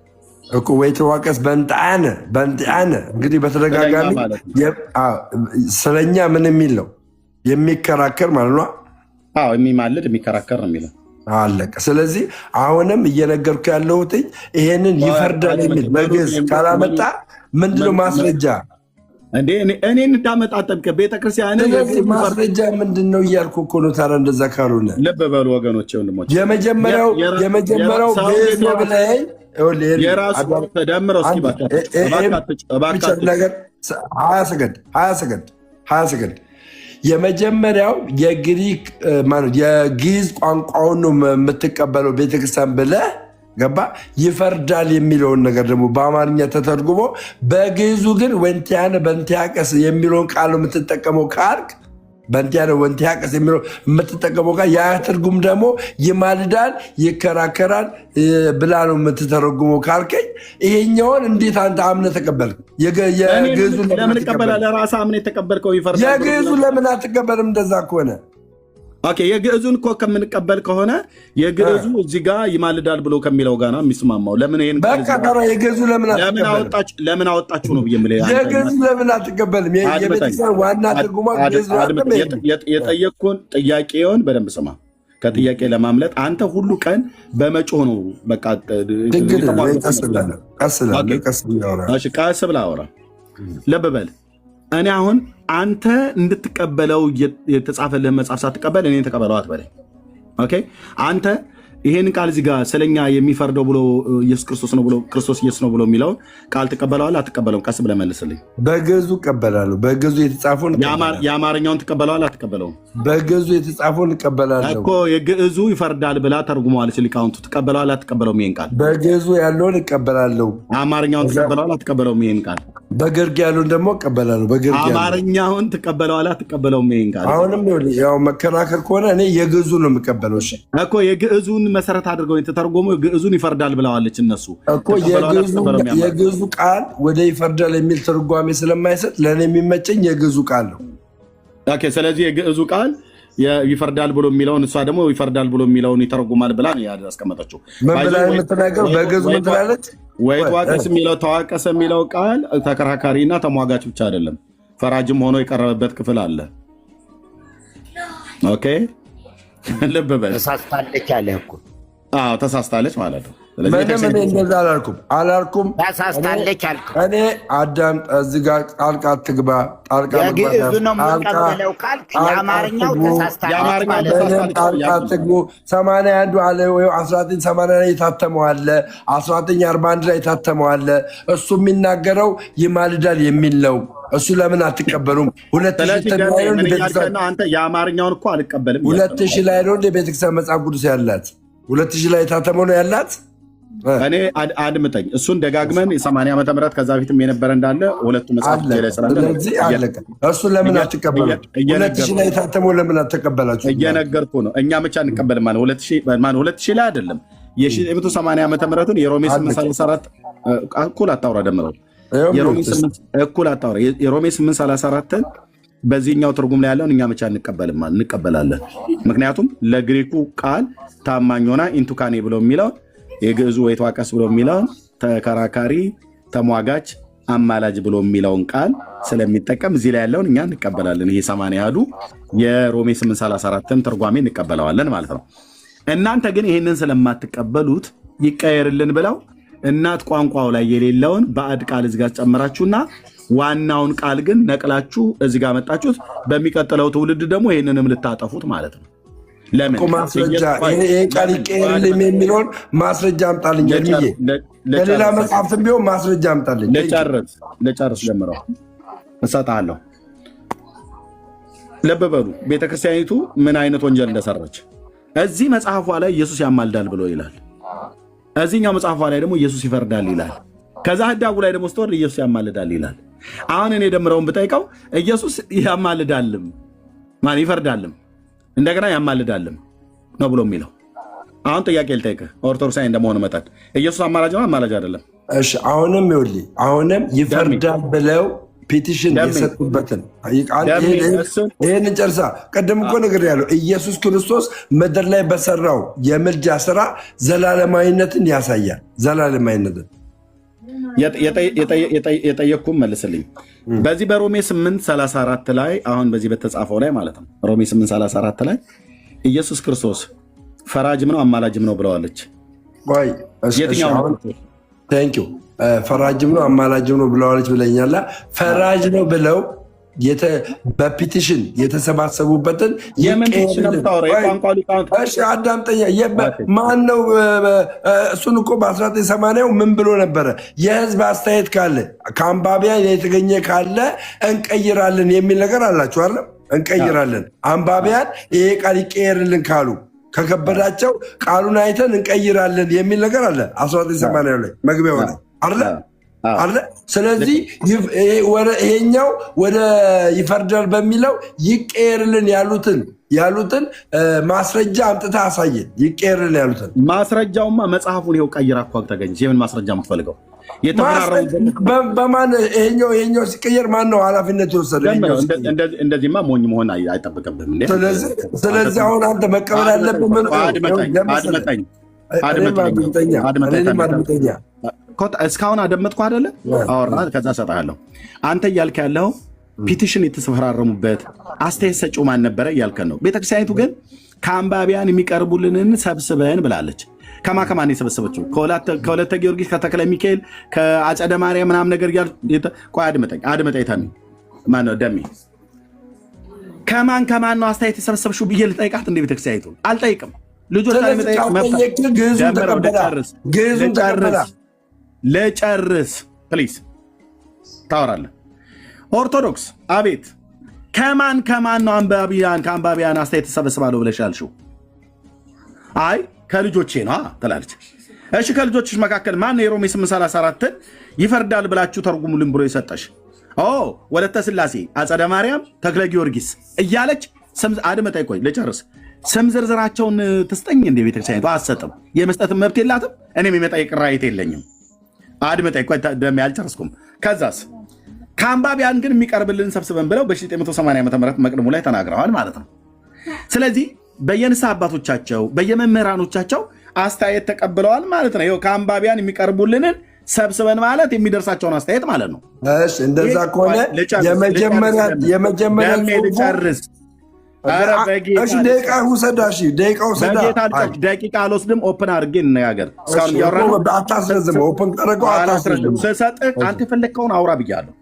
እኮ ወይትዋቀስ በእንቲአነ እንግዲህ በተደጋጋሚ ስለኛ ምን የሚል ነው? የሚከራከር ማለት ነው። የሚማልድ የሚከራከር ነው የሚለው አለቀ። ስለዚህ አሁንም እየነገርኩ ያለሁት ይሄንን ይፈርዳል የሚል በግዕዝ ካላመጣ ምንድነው ማስረጃ? እኔ እንዳመጣጠብከ ቤተክርስቲያን ማስረጃ ምንድን ነው እያልኩ እኮ ነው። ታዲያ እንደዛ ካልሆነ ልብ በሉ ወገኖች፣ ወንድሞች፣ የመጀመሪያው ግዕዝ ነው ብለኸኝ የራሱ ተደምረው ነገር 20 ሰከንድ የመጀመሪያው የግዕዝ ቋንቋውን ነው የምትቀበለው ቤተክርስቲያን ብለህ ገባ። ይፈርዳል የሚለውን ነገር ደግሞ በአማርኛ ተተርጉሞ በግዕዙ ግን ወንቲያነ በንቲያቀስ የሚለውን ቃል የምትጠቀመው ካልክ በእንቲያ ነው ወንቲያ ቀስ የሚለው የምትጠቀመው ጋር ያ ትርጉም ደግሞ ይማልዳል፣ ይከራከራል ብላ ነው የምትተረጉመው ካልከኝ ይሄኛውን እንዴት አንተ አምነህ ተቀበልክ? የግዕዙ ለምን እቀበላለሁ? ራስህ አምነህ የተቀበልከው ይፈርዳል። የግዕዙ ለምን አትቀበልም? እንደዛ ከሆነ ኦኬ፣ የግዕዙን እኮ ከምንቀበል ከሆነ የግዕዙ እዚህ ጋር ይማልዳል ብሎ ከሚለው ጋር ነው የሚስማማው። ለምን ይሄን በቃ ታዲያ የግዕዙ ለምን አወጣችሁ ነው ብዬ የምልህ። የግዕዙ ለምን አትቀበልም? የቤተክርስቲያን ዋና ትርጉማ ግዕዙ የጠየቅኩህን ጥያቄውን በደንብ ስማ። ከጥያቄ ለማምለጥ አንተ ሁሉ ቀን በመጮህ ነው። በቃ ቀስ ብለህ አውራ። ልብ በል። እኔ አሁን አንተ እንድትቀበለው የተጻፈልህን መጽሐፍ ሳትቀበል እኔን ተቀበለው አትበለኝ። ኦኬ፣ አንተ ይሄን ቃል እዚህ ጋር ስለኛ የሚፈርደው ብሎ ኢየሱስ ክርስቶስ ነው ብሎ ክርስቶስ ኢየሱስ ነው ብሎ የሚለውን ቃል ትቀበለዋለህ አትቀበለውም? ቀስ ብለህ መልስልኝ። በግዕዙ እቀበላለሁ። በግዕዙ የተጻፈውን የአማርኛውን ትቀበለዋለህ አትቀበለውም? በግዕዙ የተጻፈውን እቀበላለሁ እኮ። የግዕዙ ይፈርዳል ብላ ተርጉመዋለች ሊቃውንቱ። ትቀበለዋለህ አትቀበለውም? ይሄን ቃል በግዕዙ ያለውን እቀበላለሁ። አማርኛውን ትቀበለዋለህ አትቀበለውም? ይሄን ቃል በግርጌ ያለውን ደግሞ እቀበላለሁ። አማርኛውን ትቀበለዋለህ አትቀበለውም? ይሄን ቃል አሁንም ያው መከራከር ከሆነ እኔ የግዕዙ ነው የምቀበለው። እሺ እኮ የግዕዙን መሰረት አድርገው የተተረጎመው ግዕዙን ይፈርዳል ብለዋለች እነሱ እኮ። የግዕዙ ቃል ወደ ይፈርዳል የሚል ትርጓሜ ስለማይሰጥ ለእኔ የሚመቸኝ የግዕዙ ቃል ነው። ኦኬ፣ ስለዚህ የግዕዙ ቃል ይፈርዳል ብሎ የሚለውን እሷ ደግሞ ይፈርዳል ብሎ የሚለውን ይተረጉማል ብላ ነው ያስቀመጠችው። ምን ብላ የምትናገረው? በግዕዙ ምን ትላለች? ወይ ተዋቀሰ የሚለው ቃል ተከራካሪ እና ተሟጋች ብቻ አይደለም፣ ፈራጅም ሆኖ የቀረበበት ክፍል አለ። ኦኬ፣ ልብ በል። ተሳስታለች አለ እኮ። አዎ ተሳስታለች ማለት ነው። ምንም እኔ እንደዛ አላልኩም። ተሳስታለች አልኩ እኔ። አዳም እዚህ ጋር ጣልቃ አትግባ። የግዕዙ ነው የምንቀበለው ቃል የአማርኛው ተሳስታለች ማለት ነው። ጣልቃ አትግቡ። 81 አለ ወይ 1980 ላይ የታተመው አለ፣ 1941 ላይ የታተመው አለ። እሱ የሚናገረው ይማልዳል የሚል ነው። እሱ ለምን አትቀበሉም? 2000 የአማርኛውን እኮ አልቀበልም። 2000 ላይ ነው እንደ ቤተክርስቲያን መጽሐፍ ቅዱስ ያላት 2000 ላይ የታተመው ነው ያላት። እኔ አድምጠኝ፣ እሱን ደጋግመን የ80 ዓመተ ምህረት ከዛ ፊትም የነበረ እንዳለ ሁለቱ መጽሐፍ ላይ ስላለ እሱን ለምን አትቀበሉ? 2000 ላይ የታተመው ለምን አትቀበላችሁ? እየነገርኩ ነው። እኛ ብቻ እንቀበል ማለት 2000 ላይ አይደለም። የ980 ዓመተ ምህረቱን የሮሜ 834 እኩል አታውራ ደምረው እኩል አታውራ። የሮሜ 834ን በዚህኛው ትርጉም ላይ ያለውን እኛ ብቻ እንቀበላለን። ምክንያቱም ለግሪኩ ቃል ታማኝ ሆና ኢንቱካኔ ብሎ የሚለውን የግዕዙ ወይ ተዋቀስ ብሎ የሚለውን ተከራካሪ፣ ተሟጋች፣ አማላጅ ብሎ የሚለውን ቃል ስለሚጠቀም እዚህ ላይ ያለውን እኛ እንቀበላለን። ይሄ 80 ያህሉ የሮሜ 834ን ትርጓሜ እንቀበለዋለን ማለት ነው። እናንተ ግን ይህንን ስለማትቀበሉት ይቀየርልን ብለው እናት ቋንቋው ላይ የሌለውን ባዕድ ቃል እዚህ ጋር ጨምራችሁና ዋናውን ቃል ግን ነቅላችሁ እዚህ ጋር መጣችሁት። በሚቀጥለው ትውልድ ደግሞ ይህንንም ልታጠፉት ማለት ነው። ለምን ማስረጃ ይሄ ቃል ይቀየርልን የሚለውን ማስረጃ አምጣልኝ። ከሌላ መጽሐፍትም ቢሆን ማስረጃ አምጣልኝ። ለጨርስ ጀምረው እሰጥሃለሁ። ልብ በሉ ቤተክርስቲያኒቱ ምን አይነት ወንጀል እንደሰራች። እዚህ መጽሐፏ ላይ ኢየሱስ ያማልዳል ብሎ ይላል። እዚህኛው መጽሐፏ ላይ ደግሞ ኢየሱስ ይፈርዳል ይላል። ከዛ ህዳጉ ላይ ደግሞ ስትወርድ ኢየሱስ ያማልዳል ይላል። አሁን እኔ ደምረውን ብጠይቀው ኢየሱስ ያማልዳልም ማን ይፈርዳልም እንደገና ያማልዳልም ነው ብሎ የሚለው። አሁን ጥያቄ ልጠይቅህ፣ ኦርቶዶክሳዊ እንደመሆኑ መጠን ኢየሱስ አማላጅ ነው አማላጅ አይደለም? እሺ አሁንም ይኸውልህ፣ አሁንም ይፈርዳል ብለው ፔቲሽን የሰጡበትን ይህንን ጨርሳ ቅድም እኮ ነግሬያለሁ። ኢየሱስ ክርስቶስ ምድር ላይ በሰራው የምልጃ ስራ ዘላለማዊነትን ያሳያል። ዘላለማዊነትን የጠየቅኩም መልስልኝ። በዚህ በሮሜ 8:34 ላይ አሁን በዚህ በተጻፈው ላይ ማለት ነው ሮሜ 8:34 ላይ ኢየሱስ ክርስቶስ ፈራጅም ነው አማላጅም ነው ብለዋለች። የትኛው ፈራጅም ነው አማላጅም ነው ብለዋለች ብለኛላ። ፈራጅ ነው ብለው በፒቲሽን የተሰባሰቡበትን አዳምጠኛ ማን ነው? እሱን እኮ በ1980 ምን ብሎ ነበረ? የህዝብ አስተያየት ካለ ከአንባቢያን የተገኘ ካለ እንቀይራለን የሚል ነገር አላችሁ አለ። እንቀይራለን አንባቢያን ይሄ ቃል ይቀየርልን ካሉ ከከበዳቸው ቃሉን አይተን እንቀይራለን የሚል ነገር አለ 1980 ላይ መግቢያው ላይ አለ። አለ። ስለዚህ ይሄኛው ወደ ይፈርዳል በሚለው ይቀየርልን ያሉትን ማስረጃ አምጥተህ አሳየን። ይቀየርልን ያሉትን ማስረጃውማ መጽሐፉን ይኸው ቀይር እኮ ተገኘ። የምን ማስረጃ የምትፈልገው? በማን ይሄኛው ሲቀየር ማን ነው ኃላፊነት የወሰደ? እንደዚህማ ሞኝ መሆን አይጠብቅብህም። ስለዚህ አሁን አንተ መቀበል ያለብህ እስካሁን አደመጥኩ አይደለ? አወራ ከዛ እሰጥሃለሁ። አንተ እያልክ ያለው ፒቲሽን የተፈራረሙበት አስተያየት ሰጪው ማን ነበረ እያልከን ነው። ቤተክርስቲያኒቱ ግን ከአንባቢያን የሚቀርቡልንን ሰብስበን ብላለች። ከማን የሰበሰበችው? ከወለተ ጊዮርጊስ፣ ከተክለ ሚካኤል፣ ከአጸደ ማርያም ምናምን ነገር ቆይ አድመጠኝ ታሚ ማነው ደሜ ከማን ነው አስተያየት የሰበሰብሽው ብዬ ልጠይቃት እንደ ቤተክርስቲያኒቱ አልጠይቅም። ልጆች ለጨርስ ፕሊዝ ታወራለህ። ኦርቶዶክስ አቤት ከማን ነው ከአንባቢያን አስተያየት ተሰበስባለሁ ብለሽ ያልሽው? አይ ከልጆቼ ነው ትላለች። እሺ ከልጆችሽ መካከል ማን የሮሜ 8:34 ይፈርዳል ብላችሁ ተርጉሙልን ብሎ የሰጠሽ? ወለተ ስላሴ፣ አጸደ ማርያም፣ ተክለ ጊዮርጊስ እያለች አድመጣይ ቆይ ልጨርስ። ስም ዝርዝራቸውን ትስጠኝ እንደ ቤተክርስቲያኒቱ አትሰጥም። የመስጠትን መብት የላትም። እኔም የመጠየቅ ራይት የለኝም። አድመጣይ ቆይ ደሜ አልጨርስኩም። ከዛስ ከአንባቢያን ግን የሚቀርብልን ሰብስበን ብለው በ1980 ዓ.ም መቅድሙ ላይ ተናግረዋል ማለት ነው። ስለዚህ በየንስሐ አባቶቻቸው በየመምህራኖቻቸው አስተያየት ተቀብለዋል ማለት ነው። ይኸው ከአንባቢያን የሚቀርቡልንን ሰብስበን ማለት የሚደርሳቸውን አስተያየት ማለት ነው። እንደዛ ከሆነ የመጀመሪያ ጨርስ ደቂቃ ውሰዳ። ደቂቃ አልወስድም። ኦፕን አድርጌ እንነጋገር። ስሰጥህ አንተ የፈለግከውን አውራ ብያለሁ።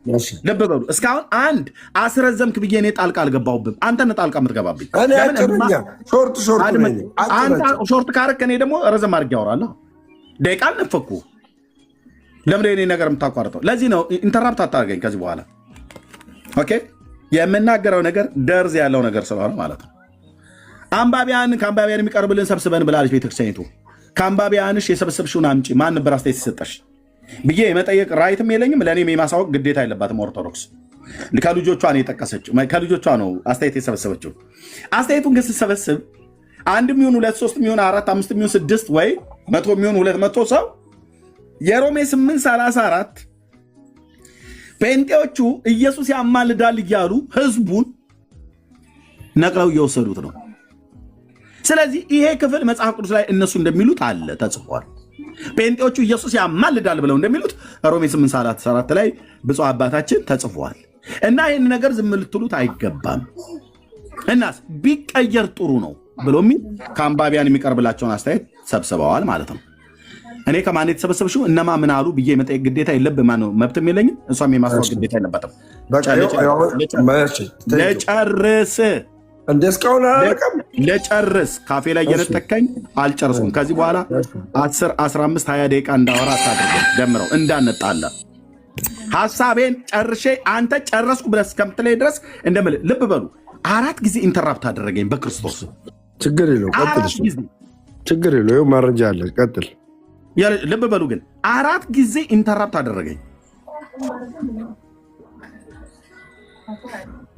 ልብ በሉ። እስካሁን አንድ አስረዘምክ ብዬ እኔ ጣልቃ አልገባሁብም። አንተ ነህ ጣልቃ የምትገባብኝ። ሾርት ካረክ እኔ ደግሞ ረዘም አድርጌ አወራለሁ። ደቂቃ አልነፈኩ። ለምን እኔ ነገር የምታቋርጠው? ለዚህ ነው ኢንተራፕት አታደርገኝ ከዚህ በኋላ ኦኬ። የምናገረው ነገር ደርዝ ያለው ነገር ስለሆነ ማለት ነው። ከአንባቢያን የሚቀርብልን ሰብስበን ብላለች ቤተክርስቲያኒቱ። ከአንባቢያንሽ የሰበሰብሽውን አምጪ። ማን ነበር አስተያየት ሲሰጠሽ ብዬ የመጠየቅ ራይትም የለኝም። ለእኔም የማሳወቅ ግዴታ የለባትም ኦርቶዶክስ። ከልጆቿ ነው የጠቀሰችው፣ ከልጆቿ ነው አስተያየት የሰበሰበችው። አስተያየቱን ግን ስትሰበስብ 1 ሚሆን 2 3 ሚሆን 4 5 ሚሆን 6 ወይ 100 ሚሆን 200 ሰው የሮሜ 8:34 ጴንጤዎቹ ኢየሱስ ያማልዳል እያሉ ህዝቡን ነቅለው እየወሰዱት ነው። ስለዚህ ይሄ ክፍል መጽሐፍ ቅዱስ ላይ እነሱ እንደሚሉት አለ ተጽፏል። ጴንጤዎቹ ኢየሱስ ያማልዳል ብለው እንደሚሉት ሮሜ 8:34 ላይ ብፁዕ አባታችን ተጽፏል። እና ይህን ነገር ዝም ልትሉት አይገባም። እናስ ቢቀየር ጥሩ ነው ብሎ የሚል ከአንባቢያን የሚቀርብላቸውን አስተያየት ሰብስበዋል ማለት ነው። እኔ ከማን የተሰበሰብሽው እነማ ምን አሉ ብዬ የመጠየቅ ግዴታ የለብም። ማነው መብትም የለኝም። እሷም የማስታወቅ ግዴታ የለባትም። ለጨርስ ካፌ ላይ እየነጠቀኝ አልጨርስኩም። ከዚህ በኋላ 10 15 20 ደቂቃ እንዳወራ አታድርገኝ። ደምረው እንዳነጣለ ሀሳቤን ጨርሼ አንተ ጨረስኩ ብለህ እስከምትለኝ ድረስ እንደምልህ ልብ በሉ። 4 ጊዜ ኢንተራፕት አደረገኝ በክርስቶስ። ችግር የለው መረጃ አለ። ቀጥል። ልብ በሉ ግን 4 ጊዜ ኢንተራፕት አደረገኝ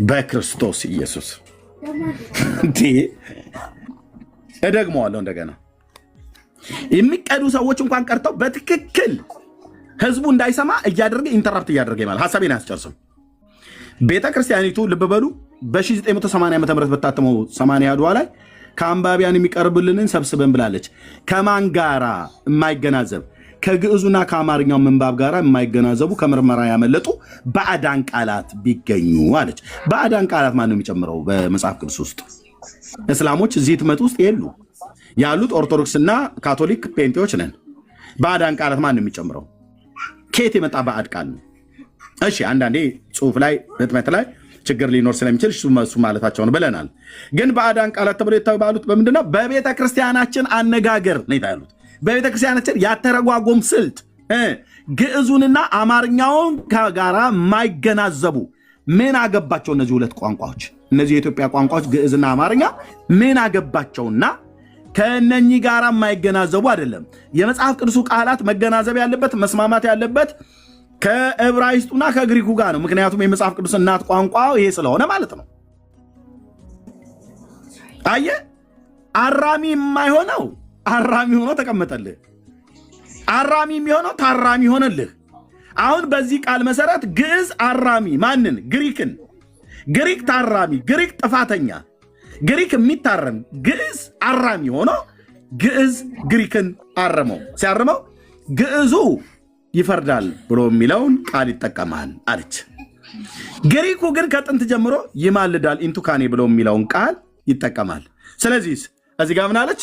በክርስቶስ ኢየሱስ። እደግመዋለሁ እንደገና። የሚቀዱ ሰዎች እንኳን ቀርተው በትክክል ህዝቡ እንዳይሰማ እያደረገ ኢንተራፕት እያደረገ ማለት ሀሳቤን አያስጨርስም። ቤተ ክርስቲያኒቱ ልብ በሉ በ1980 ዓ.ም በታተመው 80 አድዋ ላይ ከአንባቢያን የሚቀርብልንን ሰብስበን ብላለች። ከማን ጋራ የማይገናዘብ ከግዕዙና ከአማርኛው ምንባብ ጋር የማይገናዘቡ ከምርመራ ያመለጡ ባዕዳን ቃላት ቢገኙ አለች። ባዕዳን ቃላት ማን ነው የሚጨምረው? በመጽሐፍ ቅዱስ ውስጥ እስላሞች እዚህ ትመት ውስጥ የሉ። ያሉት ኦርቶዶክስና ካቶሊክ ፔንቴዎች ነን። ባዕዳን ቃላት ማን ነው የሚጨምረው? ከየት የመጣ ባዕድ ቃል ነው? እሺ አንዳንዴ ጽሁፍ ላይ ህትመት ላይ ችግር ሊኖር ስለሚችል እሱ ማለታቸውን ብለናል። ግን ባዕዳን ቃላት ተብሎ የተባሉት በምንድነው? በቤተ ክርስቲያናችን አነጋገር ነው ያሉት። በቤተ ክርስቲያናችን ያተረጓጎም ስልት ግዕዙንና አማርኛውን ጋራ የማይገናዘቡ ምን አገባቸው? እነዚህ ሁለት ቋንቋዎች፣ እነዚህ የኢትዮጵያ ቋንቋዎች ግዕዝና አማርኛ ምን አገባቸውና ከእነኚህ ጋራ የማይገናዘቡ አይደለም። የመጽሐፍ ቅዱሱ ቃላት መገናዘብ ያለበት መስማማት ያለበት ከዕብራይስጡና ከግሪኩ ጋር ነው። ምክንያቱም የመጽሐፍ ቅዱስ እናት ቋንቋ ይሄ ስለሆነ ማለት ነው። አየ አራሚ የማይሆነው አራሚ ሆኖ ተቀመጠልህ። አራሚ የሚሆነው ታራሚ ሆነልህ። አሁን በዚህ ቃል መሰረት ግዕዝ አራሚ ማንን? ግሪክን። ግሪክ ታራሚ፣ ግሪክ ጥፋተኛ፣ ግሪክ የሚታረም፣ ግዕዝ አራሚ ሆኖ ግዕዝ ግሪክን አረመው። ሲያርመው ግዕዙ ይፈርዳል ብሎ የሚለውን ቃል ይጠቀማል አለች። ግሪኩ ግን ከጥንት ጀምሮ ይማልዳል ኢንቱካኔ ብሎ የሚለውን ቃል ይጠቀማል። ስለዚህ እዚህ ጋር ምን አለች?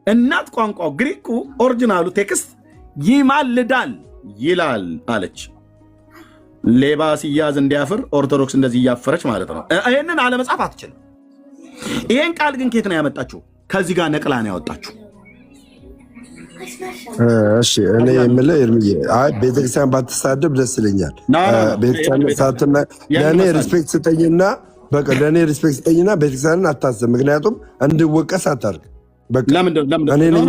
እናት ቋንቋው ግሪኩ ኦሪጂናሉ ቴክስት ይማልዳል ይላል አለች። ሌባ ሲያዝ እንዲያፍር ኦርቶዶክስ እንደዚህ እያፈረች ማለት ነው። ይህንን አለመጻፍ አትችልም። ይህን ቃል ግን ኬት ነው ያመጣችሁ? ከዚህ ጋር ነቅላ ነው ያወጣችሁ። እሺ እኔ የምልህ ኤርምዬ፣ አይ ቤተክርስቲያን ባትሳደብ ደስ ይለኛል። ቤተክርስቲያን ሳትና ለእኔ ሪስፔክት ስጠኝና በቃ ለእኔ ሪስፔክት ስጠኝና ቤተክርስቲያንን አታስብ። ምክንያቱም እንድወቀስ አታርግ። እኔ ነኝ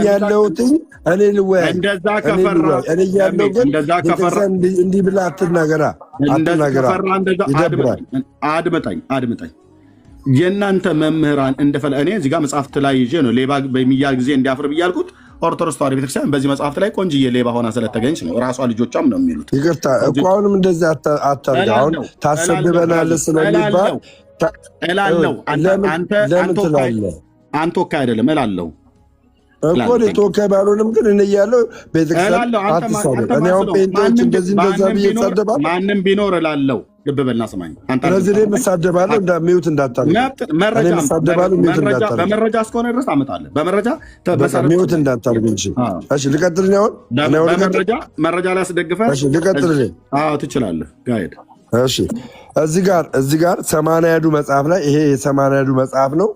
ያለሁት እኔ ልወያይ እኔ ያለው ግን ቤተክርስቲያን እንዲህ ብለህ አትናገራ። ይደብራል። አድምጠኝ። የእናንተ መምህራን እንደፈለ እኔ እዚህ ጋር መጽሐፍት ላይ ይዤ ነው ሌባ በሚያል ጊዜ እንዲያፍር ብያልኩት። ኦርቶዶክስ ተዋሕዶ ቤተክርስቲያን በዚህ መጽሐፍት ላይ ቆንጅዬ ሌባ ሆና ስለተገኘች ነው። ራሷ ልጆቿም ነው የሚሉት። ይቅርታ እኮ አሁንም እንደዚህ አታርግ። አሁን ታሰድበናለህ ስለሚባል እላለሁ። ለምን ትላለህ? አንተ ወካይ አይደለም እላለሁ እኮ ተወካይ ባልሆንም ግን እኔ እያለሁ ቤተክርስቲያን አትሳደብ። እኔ አሁን ጴንጤዎች እንደዚህ እንደዛ ብዬ እሳደባለሁ። ማንም ቢኖር እላለሁ። ልብ በልና ስማኝ። ስለዚህ እኔ እሳደባለሁ። ሚውት እንዳታደርግ። በመረጃ እስከሆነ ድረስ አመጣለሁ። በመረጃ ሚውት እንዳታደርግ እንጂ። እሺ ልቀጥል። መረጃ ላይ አስደግፈህ ልቀጥል። ትችላለህ። ጋሄድ እሺ እዚህ ጋር ሰማንያዱ መጽሐፍ ላይ ይሄ የሰማንያዱ መጽሐፍ ነው።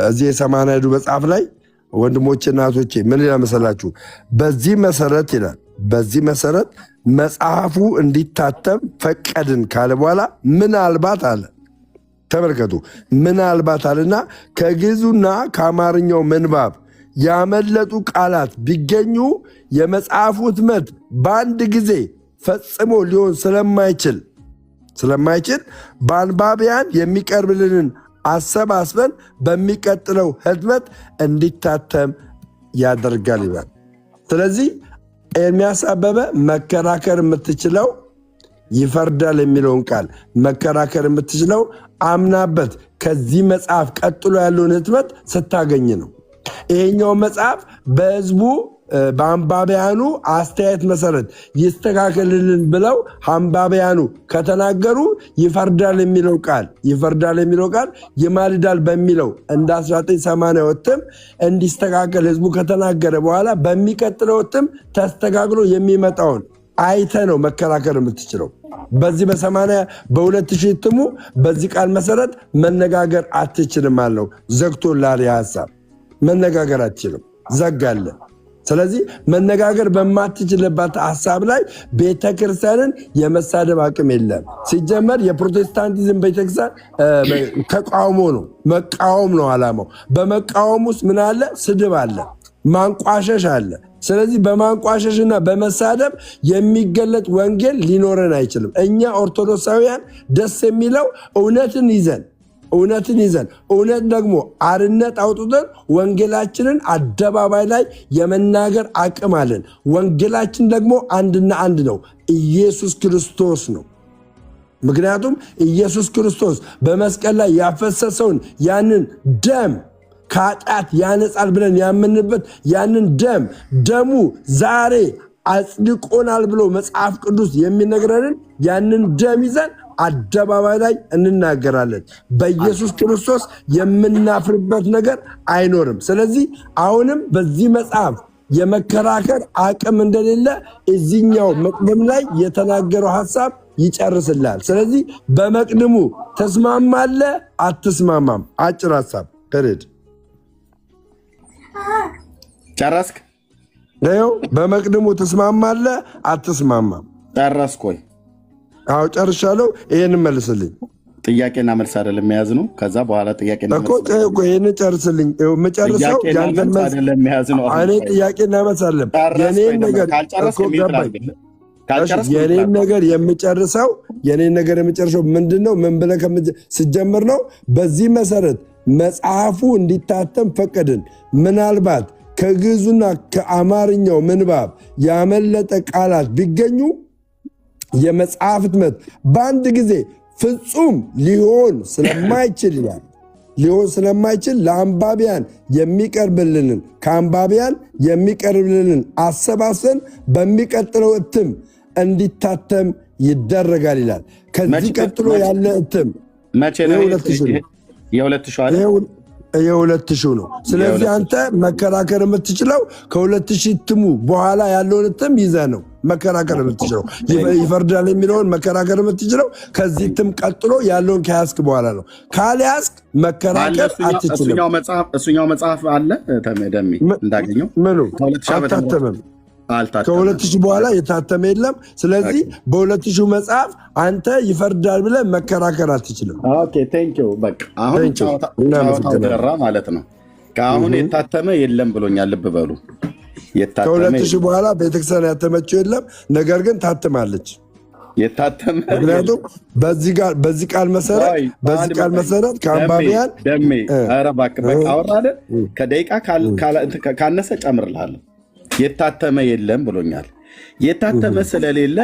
እዚህ የሰማንያዱ መጽሐፍ ላይ ወንድሞቼ እናቶቼ ምን ይላል መሰላችሁ? በዚህ መሰረት ይላል መጽሐፉ እንዲታተም ፈቀድን ካለ በኋላ ምናልባት አለ። ተመልከቱ፣ ምናልባት አለና ከግዕዙና ከአማርኛው ምንባብ ያመለጡ ቃላት ቢገኙ የመጽሐፉ ሕትመት በአንድ ጊዜ ፈጽሞ ሊሆን ስለማይችል በአንባቢያን የሚቀርብልንን አሰባስበን በሚቀጥለው ሕትመት እንዲታተም ያደርጋል ይላል። ስለዚህ ኤርምያስ አበበ መከራከር የምትችለው ይፈርዳል የሚለውን ቃል መከራከር የምትችለው አምናበት ከዚህ መጽሐፍ ቀጥሎ ያለውን ሕትመት ስታገኝ ነው። ይሄኛው መጽሐፍ በሕዝቡ በአንባቢያኑ አስተያየት መሰረት ይስተካከልልን ብለው አንባቢያኑ ከተናገሩ ይፈርዳል የሚለው ቃል ይማልዳል በሚለው እንደ 1980 ወጥም እንዲስተካከል ህዝቡ ከተናገረ በኋላ በሚቀጥለው ወጥም ተስተካክሎ የሚመጣውን አይተ ነው መከራከር የምትችለው። በዚህ በ2000 እትሙ በዚህ ቃል መሰረት መነጋገር አትችልም አለው። ዘግቶላል። ሀሳብ መነጋገር አትችልም፣ ዘጋለ። ስለዚህ መነጋገር በማትችልበት ሀሳብ ላይ ቤተክርስቲያንን የመሳደብ አቅም የለም። ሲጀመር የፕሮቴስታንቲዝም ቤተክርስቲያን ተቃውሞ ነው፣ መቃወም ነው ዓላማው። በመቃወም ውስጥ ምን አለ? ስድብ አለ፣ ማንቋሸሽ አለ። ስለዚህ በማንቋሸሽና በመሳደብ የሚገለጥ ወንጌል ሊኖረን አይችልም። እኛ ኦርቶዶክሳውያን ደስ የሚለው እውነትን ይዘን እውነት ደግሞ አርነት አውጥተን ወንጌላችንን አደባባይ ላይ የመናገር አቅም አለን። ወንጌላችን ደግሞ አንድና አንድ ነው፣ ኢየሱስ ክርስቶስ ነው። ምክንያቱም ኢየሱስ ክርስቶስ በመስቀል ላይ ያፈሰሰውን ያንን ደም ከኃጢአት ያነጻል ብለን ያመንበት ያንን ደሙ ዛሬ አጽድቆናል ብሎ መጽሐፍ ቅዱስ የሚነግረንን ያንን ደም ይዘን አደባባይ ላይ እንናገራለን። በኢየሱስ ክርስቶስ የምናፍርበት ነገር አይኖርም። ስለዚህ አሁንም በዚህ መጽሐፍ የመከራከር አቅም እንደሌለ እዚህኛው መቅድም ላይ የተናገረው ሐሳብ ይጨርስላል። ስለዚህ በመቅድሙ ተስማማለህ አትስማማም? አጭር ሐሳብ ከሬድ ጨረስክ? ነው። በመቅድሙ ተስማማለህ አትስማማም? ጨረስኩ ወይ? አዎ ጨርሻለሁ። ይሄን መልስልኝ። ጥያቄና መልስ አይደለም የያዝ ነው። ከዛ በኋላ ጥያቄና መልስ እኮ ይሄን ጨርስልኝ። መጨረሻው ያንተን መልስ አይደለም የያዝ ነው። እኔ ጥያቄና መልስ አይደለም የኔን ነገር እኮ ገባኝ። የኔን ነገር የምጨርሰው ምንድነው? ምን ብለህ ስጀምር ነው። በዚህ መሰረት መጽሐፉ እንዲታተም ፈቀድን። ምናልባት ከግዕዙና ከአማርኛው ምንባብ ያመለጠ ቃላት ቢገኙ የመጽሐፍ ህትመት በአንድ ጊዜ ፍጹም ሊሆን ስለማይችል ይላል። ሊሆን ስለማይችል ለአንባቢያን የሚቀርብልንን አሰባስበን በሚቀጥለው እትም እንዲታተም ይደረጋል ይላል። ከዚህ ቀጥሎ ያለ እትም የ2000 ነው። ስለዚህ አንተ መከራከር የምትችለው ከ2000 እትሙ በኋላ ያለውን እትም ይዘህ ነው መከራከር የምትችለው። ይፈርዳል የሚለውን መከራከር የምትችለው ከዚህ እትም ቀጥሎ ያለውን ከያዝክ በኋላ ነው። ካልያዝክ መከራከር አትችልም። እሱኛው መጽሐፍ አለ ደሜ እንዳገኘው ምኑ አልታተመም። ከ2000 በኋላ የታተመ የለም። ስለዚህ በ2000 መጽሐፍ አንተ ይፈርዳል ብለህ መከራከር አትችልም። በቃ አሁን ጨዋታው ደራ ማለት ነው። ከአሁን የታተመ የለም ብሎኛል። ልብ በሉ። ከ2000 በኋላ ቤተክርስቲያን ያተመችው የለም፣ ነገር ግን ታትማለች። የታተመ ምክንያቱም በዚህ ቃል መሰረት ከአንባቢያን ኧረ እባክህ በቃ አወራለ። ከደቂቃ ካነሰ ጨምርልሃለሁ። የታተመ የለም ብሎኛል። የታተመ ስለሌለ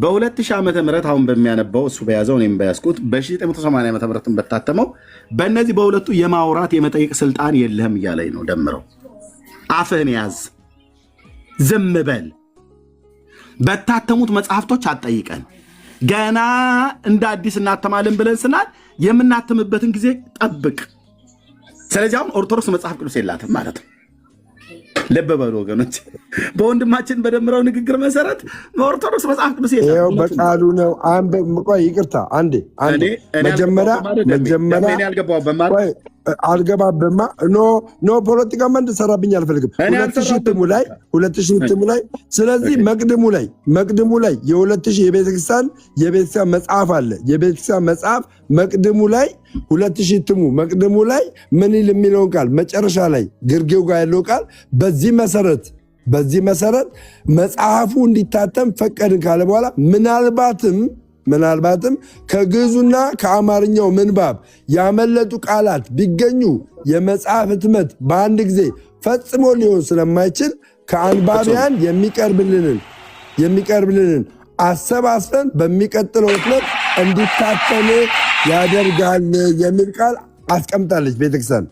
በ2000 ዓመተ ምህረት አሁን በሚያነባው እሱ በያዘው እኔም በያዝኩት በ1980 ዓመተ ምህረት በታተመው በእነዚህ በሁለቱ የማውራት የመጠየቅ ስልጣን የለህም እያለኝ ነው። ደምረው አፍህን ያዝ፣ ዝም በል። በታተሙት መጽሐፍቶች አትጠይቀን። ገና እንደ አዲስ እናተማለን ብለን ስናል የምናትምበትን ጊዜ ጠብቅ። ስለዚህ አሁን ኦርቶዶክስ መጽሐፍ ቅዱስ የላትም ማለት ነው። ልብ በሉ ወገኖች፣ በወንድማችን በደምረው ንግግር መሰረት በኦርቶዶክስ መጽሐፍ ቅዱስ የለም። በቃሉ ነው። ቆይ ይቅርታ፣ አንዴ መጀመሪያ አልገባበማ ኖ ፖለቲካ እንድሰራብኝ አልፈልግም። 2000 እትሙ ላይ ስለዚህ መቅድሙ ላይ የ2000 የቤተክርስቲያን መጽሐፍ አለ። የቤተክርስቲያን መጽሐፍ መቅድሙ ላይ 2000 እትሙ መቅድሙ ላይ ምን ይል የሚለውን ቃል መጨረሻ ላይ ግርጌው ጋር ያለው ቃል በዚህ መሰረት መጽሐፉ እንዲታተም ፈቀድን ካለ በኋላ ምናልባትም ከግዕዙና ከአማርኛው ምንባብ ያመለጡ ቃላት ቢገኙ የመጽሐፍ ህትመት በአንድ ጊዜ ፈጽሞ ሊሆን ስለማይችል ከአንባቢያን የሚቀርብልንን አሰባስበን በሚቀጥለው ህትመት እንዲታተም ያደርጋል የሚል ቃል አስቀምጣለች ቤተክርስቲያን።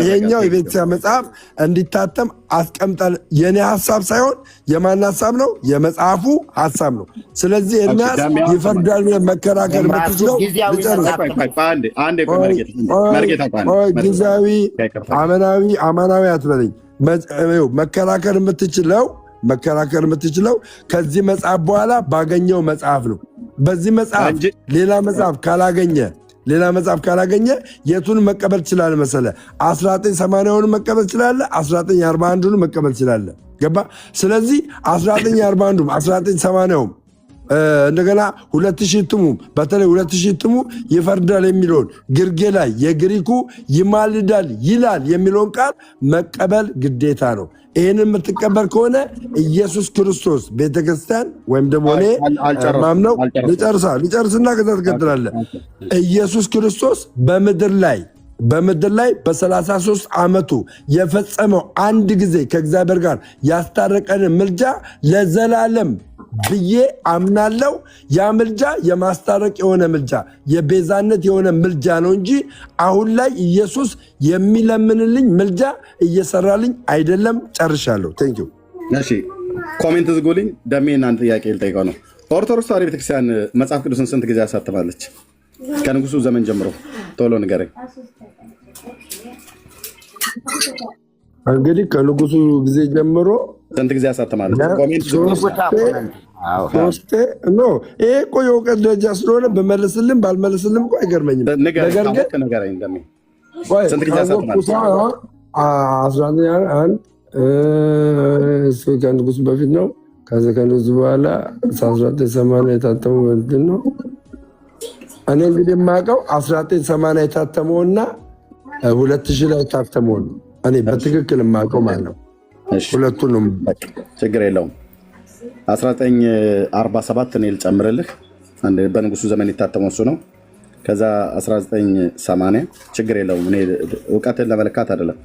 ይሄኛው የቤተክርስቲያን መጽሐፍ እንዲታተም አስቀምጣለች። የኔ ሀሳብ ሳይሆን የማን ሀሳብ ነው? የመጽሐፉ ሀሳብ ነው። ስለዚህ ኤርምያስ ይፈርዳል መከራከር የምትችለው ጊዜያዊ አማናዊ አትበለኝ። መከራከር የምትችለው ከዚህ መጽሐፍ በኋላ ባገኘው መጽሐፍ ነው። በዚህ መጽሐፍ ሌላ መጽሐፍ ካላገኘ የቱን መቀበል ትችላለህ መሰለ? 1980ውን መቀበል ትችላለህ፣ 1941ን መቀበል ትችላለህ። ገባ? ስለዚህ 1941ም 1980ም እንደገና 2000 እትሙም በተለይ 2000 እትሙ ይፈርዳል የሚለውን ግርጌ ላይ የግሪኩ ይማልዳል ይላል የሚለውን ቃል መቀበል ግዴታ ነው። ይህንን የምትቀበል ከሆነ ኢየሱስ ክርስቶስ ቤተክርስቲያን ወይም ደግሞ እኔ ማምነው ልጨርስና ከዛ ትቀጥላለህ። ኢየሱስ ክርስቶስ በምድር ላይ በ33 ዓመቱ የፈጸመው አንድ ጊዜ ከእግዚአብሔር ጋር ያስታረቀንን ምልጃ ለዘላለም ብዬ አምናለው። ያ ምልጃ የማስታረቅ የሆነ ምልጃ፣ የቤዛነት የሆነ ምልጃ ነው እንጂ አሁን ላይ ኢየሱስ የሚለምንልኝ ምልጃ እየሰራልኝ አይደለም። ጨርሻለሁ። ቴንኪው። እሺ፣ ኮሜንት ዝጉልኝ። ደሜ እናንተ ጥያቄ ልጠይቀው ነው። ኦርቶዶክስ ተዋሕዶ ቤተክርስቲያን መጽሐፍ ቅዱስን ስንት ጊዜ ያሳትማለች? ከንጉሱ ዘመን ጀምሮ ቶሎ ንገረኝ። እንግዲህ ከንጉሱ ጊዜ ጀምሮ ስንት ጊዜ ያሳትማለች? ሶስቴ ኖ። ይሄ እኮ የእውቀት ደረጃ ስለሆነ በመለስልም ባልመለስልም እኮ አይገርመኝም። ነገር ግን ከንጉሱ በፊት ነው። ከዚ ከንጉሱ በኋላ 1980 የታተሙ ምንድን ነው? እኔ እንግዲህ የማውቀው 1980 የታተመውና 2000 ላይ የታተመው ነው። እኔ በትክክል የማውቀው ማለት ነው። ሁለቱን ነው። ችግር የለውም። 1947 እኔ ልጨምርልህ። በንጉሱ ዘመን የታተመው እሱ ነው። ከዛ 1980 ችግር የለውም። እኔ እውቀትን ለመለካት አይደለም።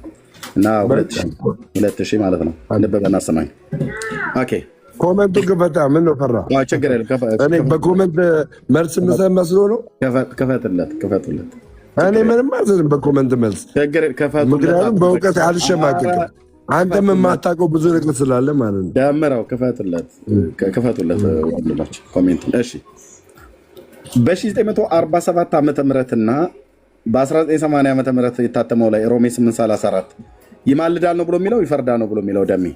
እና 2000 ማለት ነው። ልብ በና ሰማኝ። ኦኬ ኮመንቱ ክፈታ። ምን ነው ፈራ? ችግር የለም። እኔ በኮመንት መልስ ምሰብ መስሎ ነው። ክፈቱለት። እኔ ምንም አልልም በኮመንት መልስ። ምክንያቱም በእውቀት አልሸማቅቅም። አንተም የማታውቀው ብዙ ነገር ስላለ ማለት ነው። ደምረው ክፈቱለት ወንድማችን ኮሜንት። እሺ በ1947 ዓመተ ምህረትና በ1980 ዓመተ ምህረት የታተመው ላይ ሮሜ 8:34 ይማልዳል ነው ብሎ የሚለው ይፈርዳል ነው ብሎ የሚለው ደሜ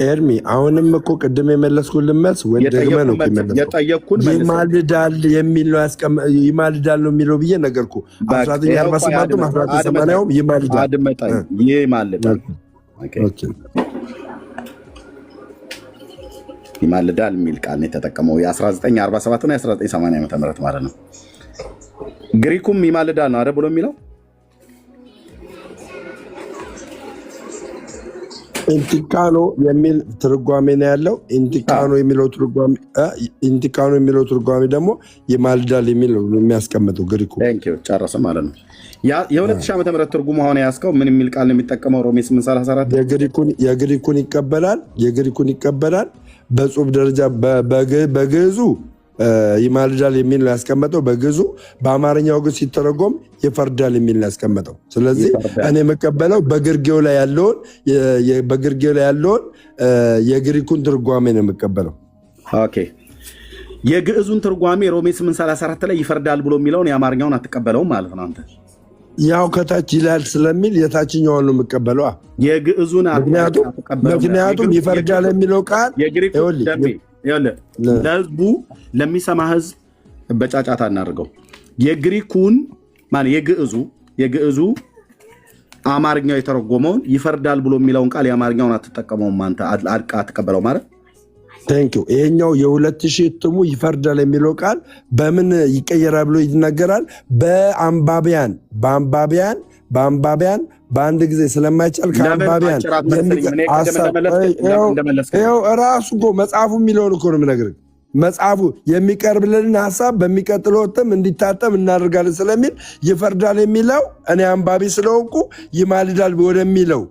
ኤርሚ አሁንም እኮ ቅድም የመለስኩልን መልስ ወይ ደግመህ ነው የጠየቅኩን ይማልዳል የሚል ነው ይማልዳል ነው የሚለው ብዬ ነገርኩ። 1947 1980 ይማልዳል አድመጣኝ። ይማልዳል ይማልዳል የሚል ቃል ነው የተጠቀመው። የ1947 እና የ1980 ዓመተ ምህረት ማለት ነው። ግሪኩም ይማልዳል ነው አይደል ብሎ የሚለው ኢንቲካኖ የሚል ትርጓሜ ነው ያለው። ኢንቲካኖ የሚለው ትርጓሜ ደግሞ ይማልዳል የሚል ነው የሚያስቀምጠው ግሪኩ። ጨረሰ ማለት ነው። የ2000 ዓመተ ምህረት ትርጉሙ አሁን ያስከው ምን የሚል ቃል ነው የሚጠቀመው? ሮሜ 8:34 የግሪኩን ይቀበላል። በጽሁፍ ደረጃ በግዕዙ ይማልዳል የሚል ነው ያስቀመጠው። በግዕዙ በአማርኛው ግን ሲተረጎም ይፈርዳል የሚል ነው ያስቀመጠው። ስለዚህ እኔ የምቀበለው በግርጌው ላይ ያለውን የግሪኩን ትርጓሜ ነው የምቀበለው። ኦኬ የግዕዙን ትርጓሜ ሮሜ 8:34 ላይ ይፈርዳል ብሎ የሚለውን የአማርኛውን አትቀበለውም ማለት ነው አንተ? ያው ከታች ይላል ስለሚል የታችኛውን ነው የምቀበለው። የግዕዙን ምክንያቱም ይፈርዳል የሚለው ቃል ለህዝቡ ለሚሰማ ህዝብ በጫጫታ እናድርገው። የግዕዙ አማርኛው የተረጎመውን ይፈርዳል ብሎ የሚለውን ቃል የአማርኛውን አትጠቀመውም አንተ አትቀበለው ማለት ቴንኪው። ይሄኛው የ2000 እትሙ ይፈርዳል የሚለው ቃል በምን ይቀየራል ብሎ ይናገራል። በአንባቢያን በአንድ ጊዜ ስለማይቻል ከአንባቢያን ራሱ እኮ መጽሐፉ የሚለውን እኮ ነው የምነግርህ። መጽሐፉ የሚቀርብልን ሀሳብ በሚቀጥለው እትም እንዲታተም እናደርጋለን ስለሚል ይፈርዳል የሚለው እኔ አንባቢ ስለሆንኩ ይማልዳል ወደሚለው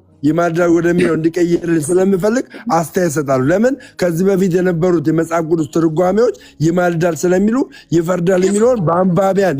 እንዲቀይርልን ስለምፈልግ አስተያየት እሰጣለሁ። ለምን ከዚህ በፊት የነበሩት የመጽሐፍ ቅዱስ ትርጓሜዎች ይማልዳል ስለሚሉ ይፈርዳል የሚለውን በአንባቢያን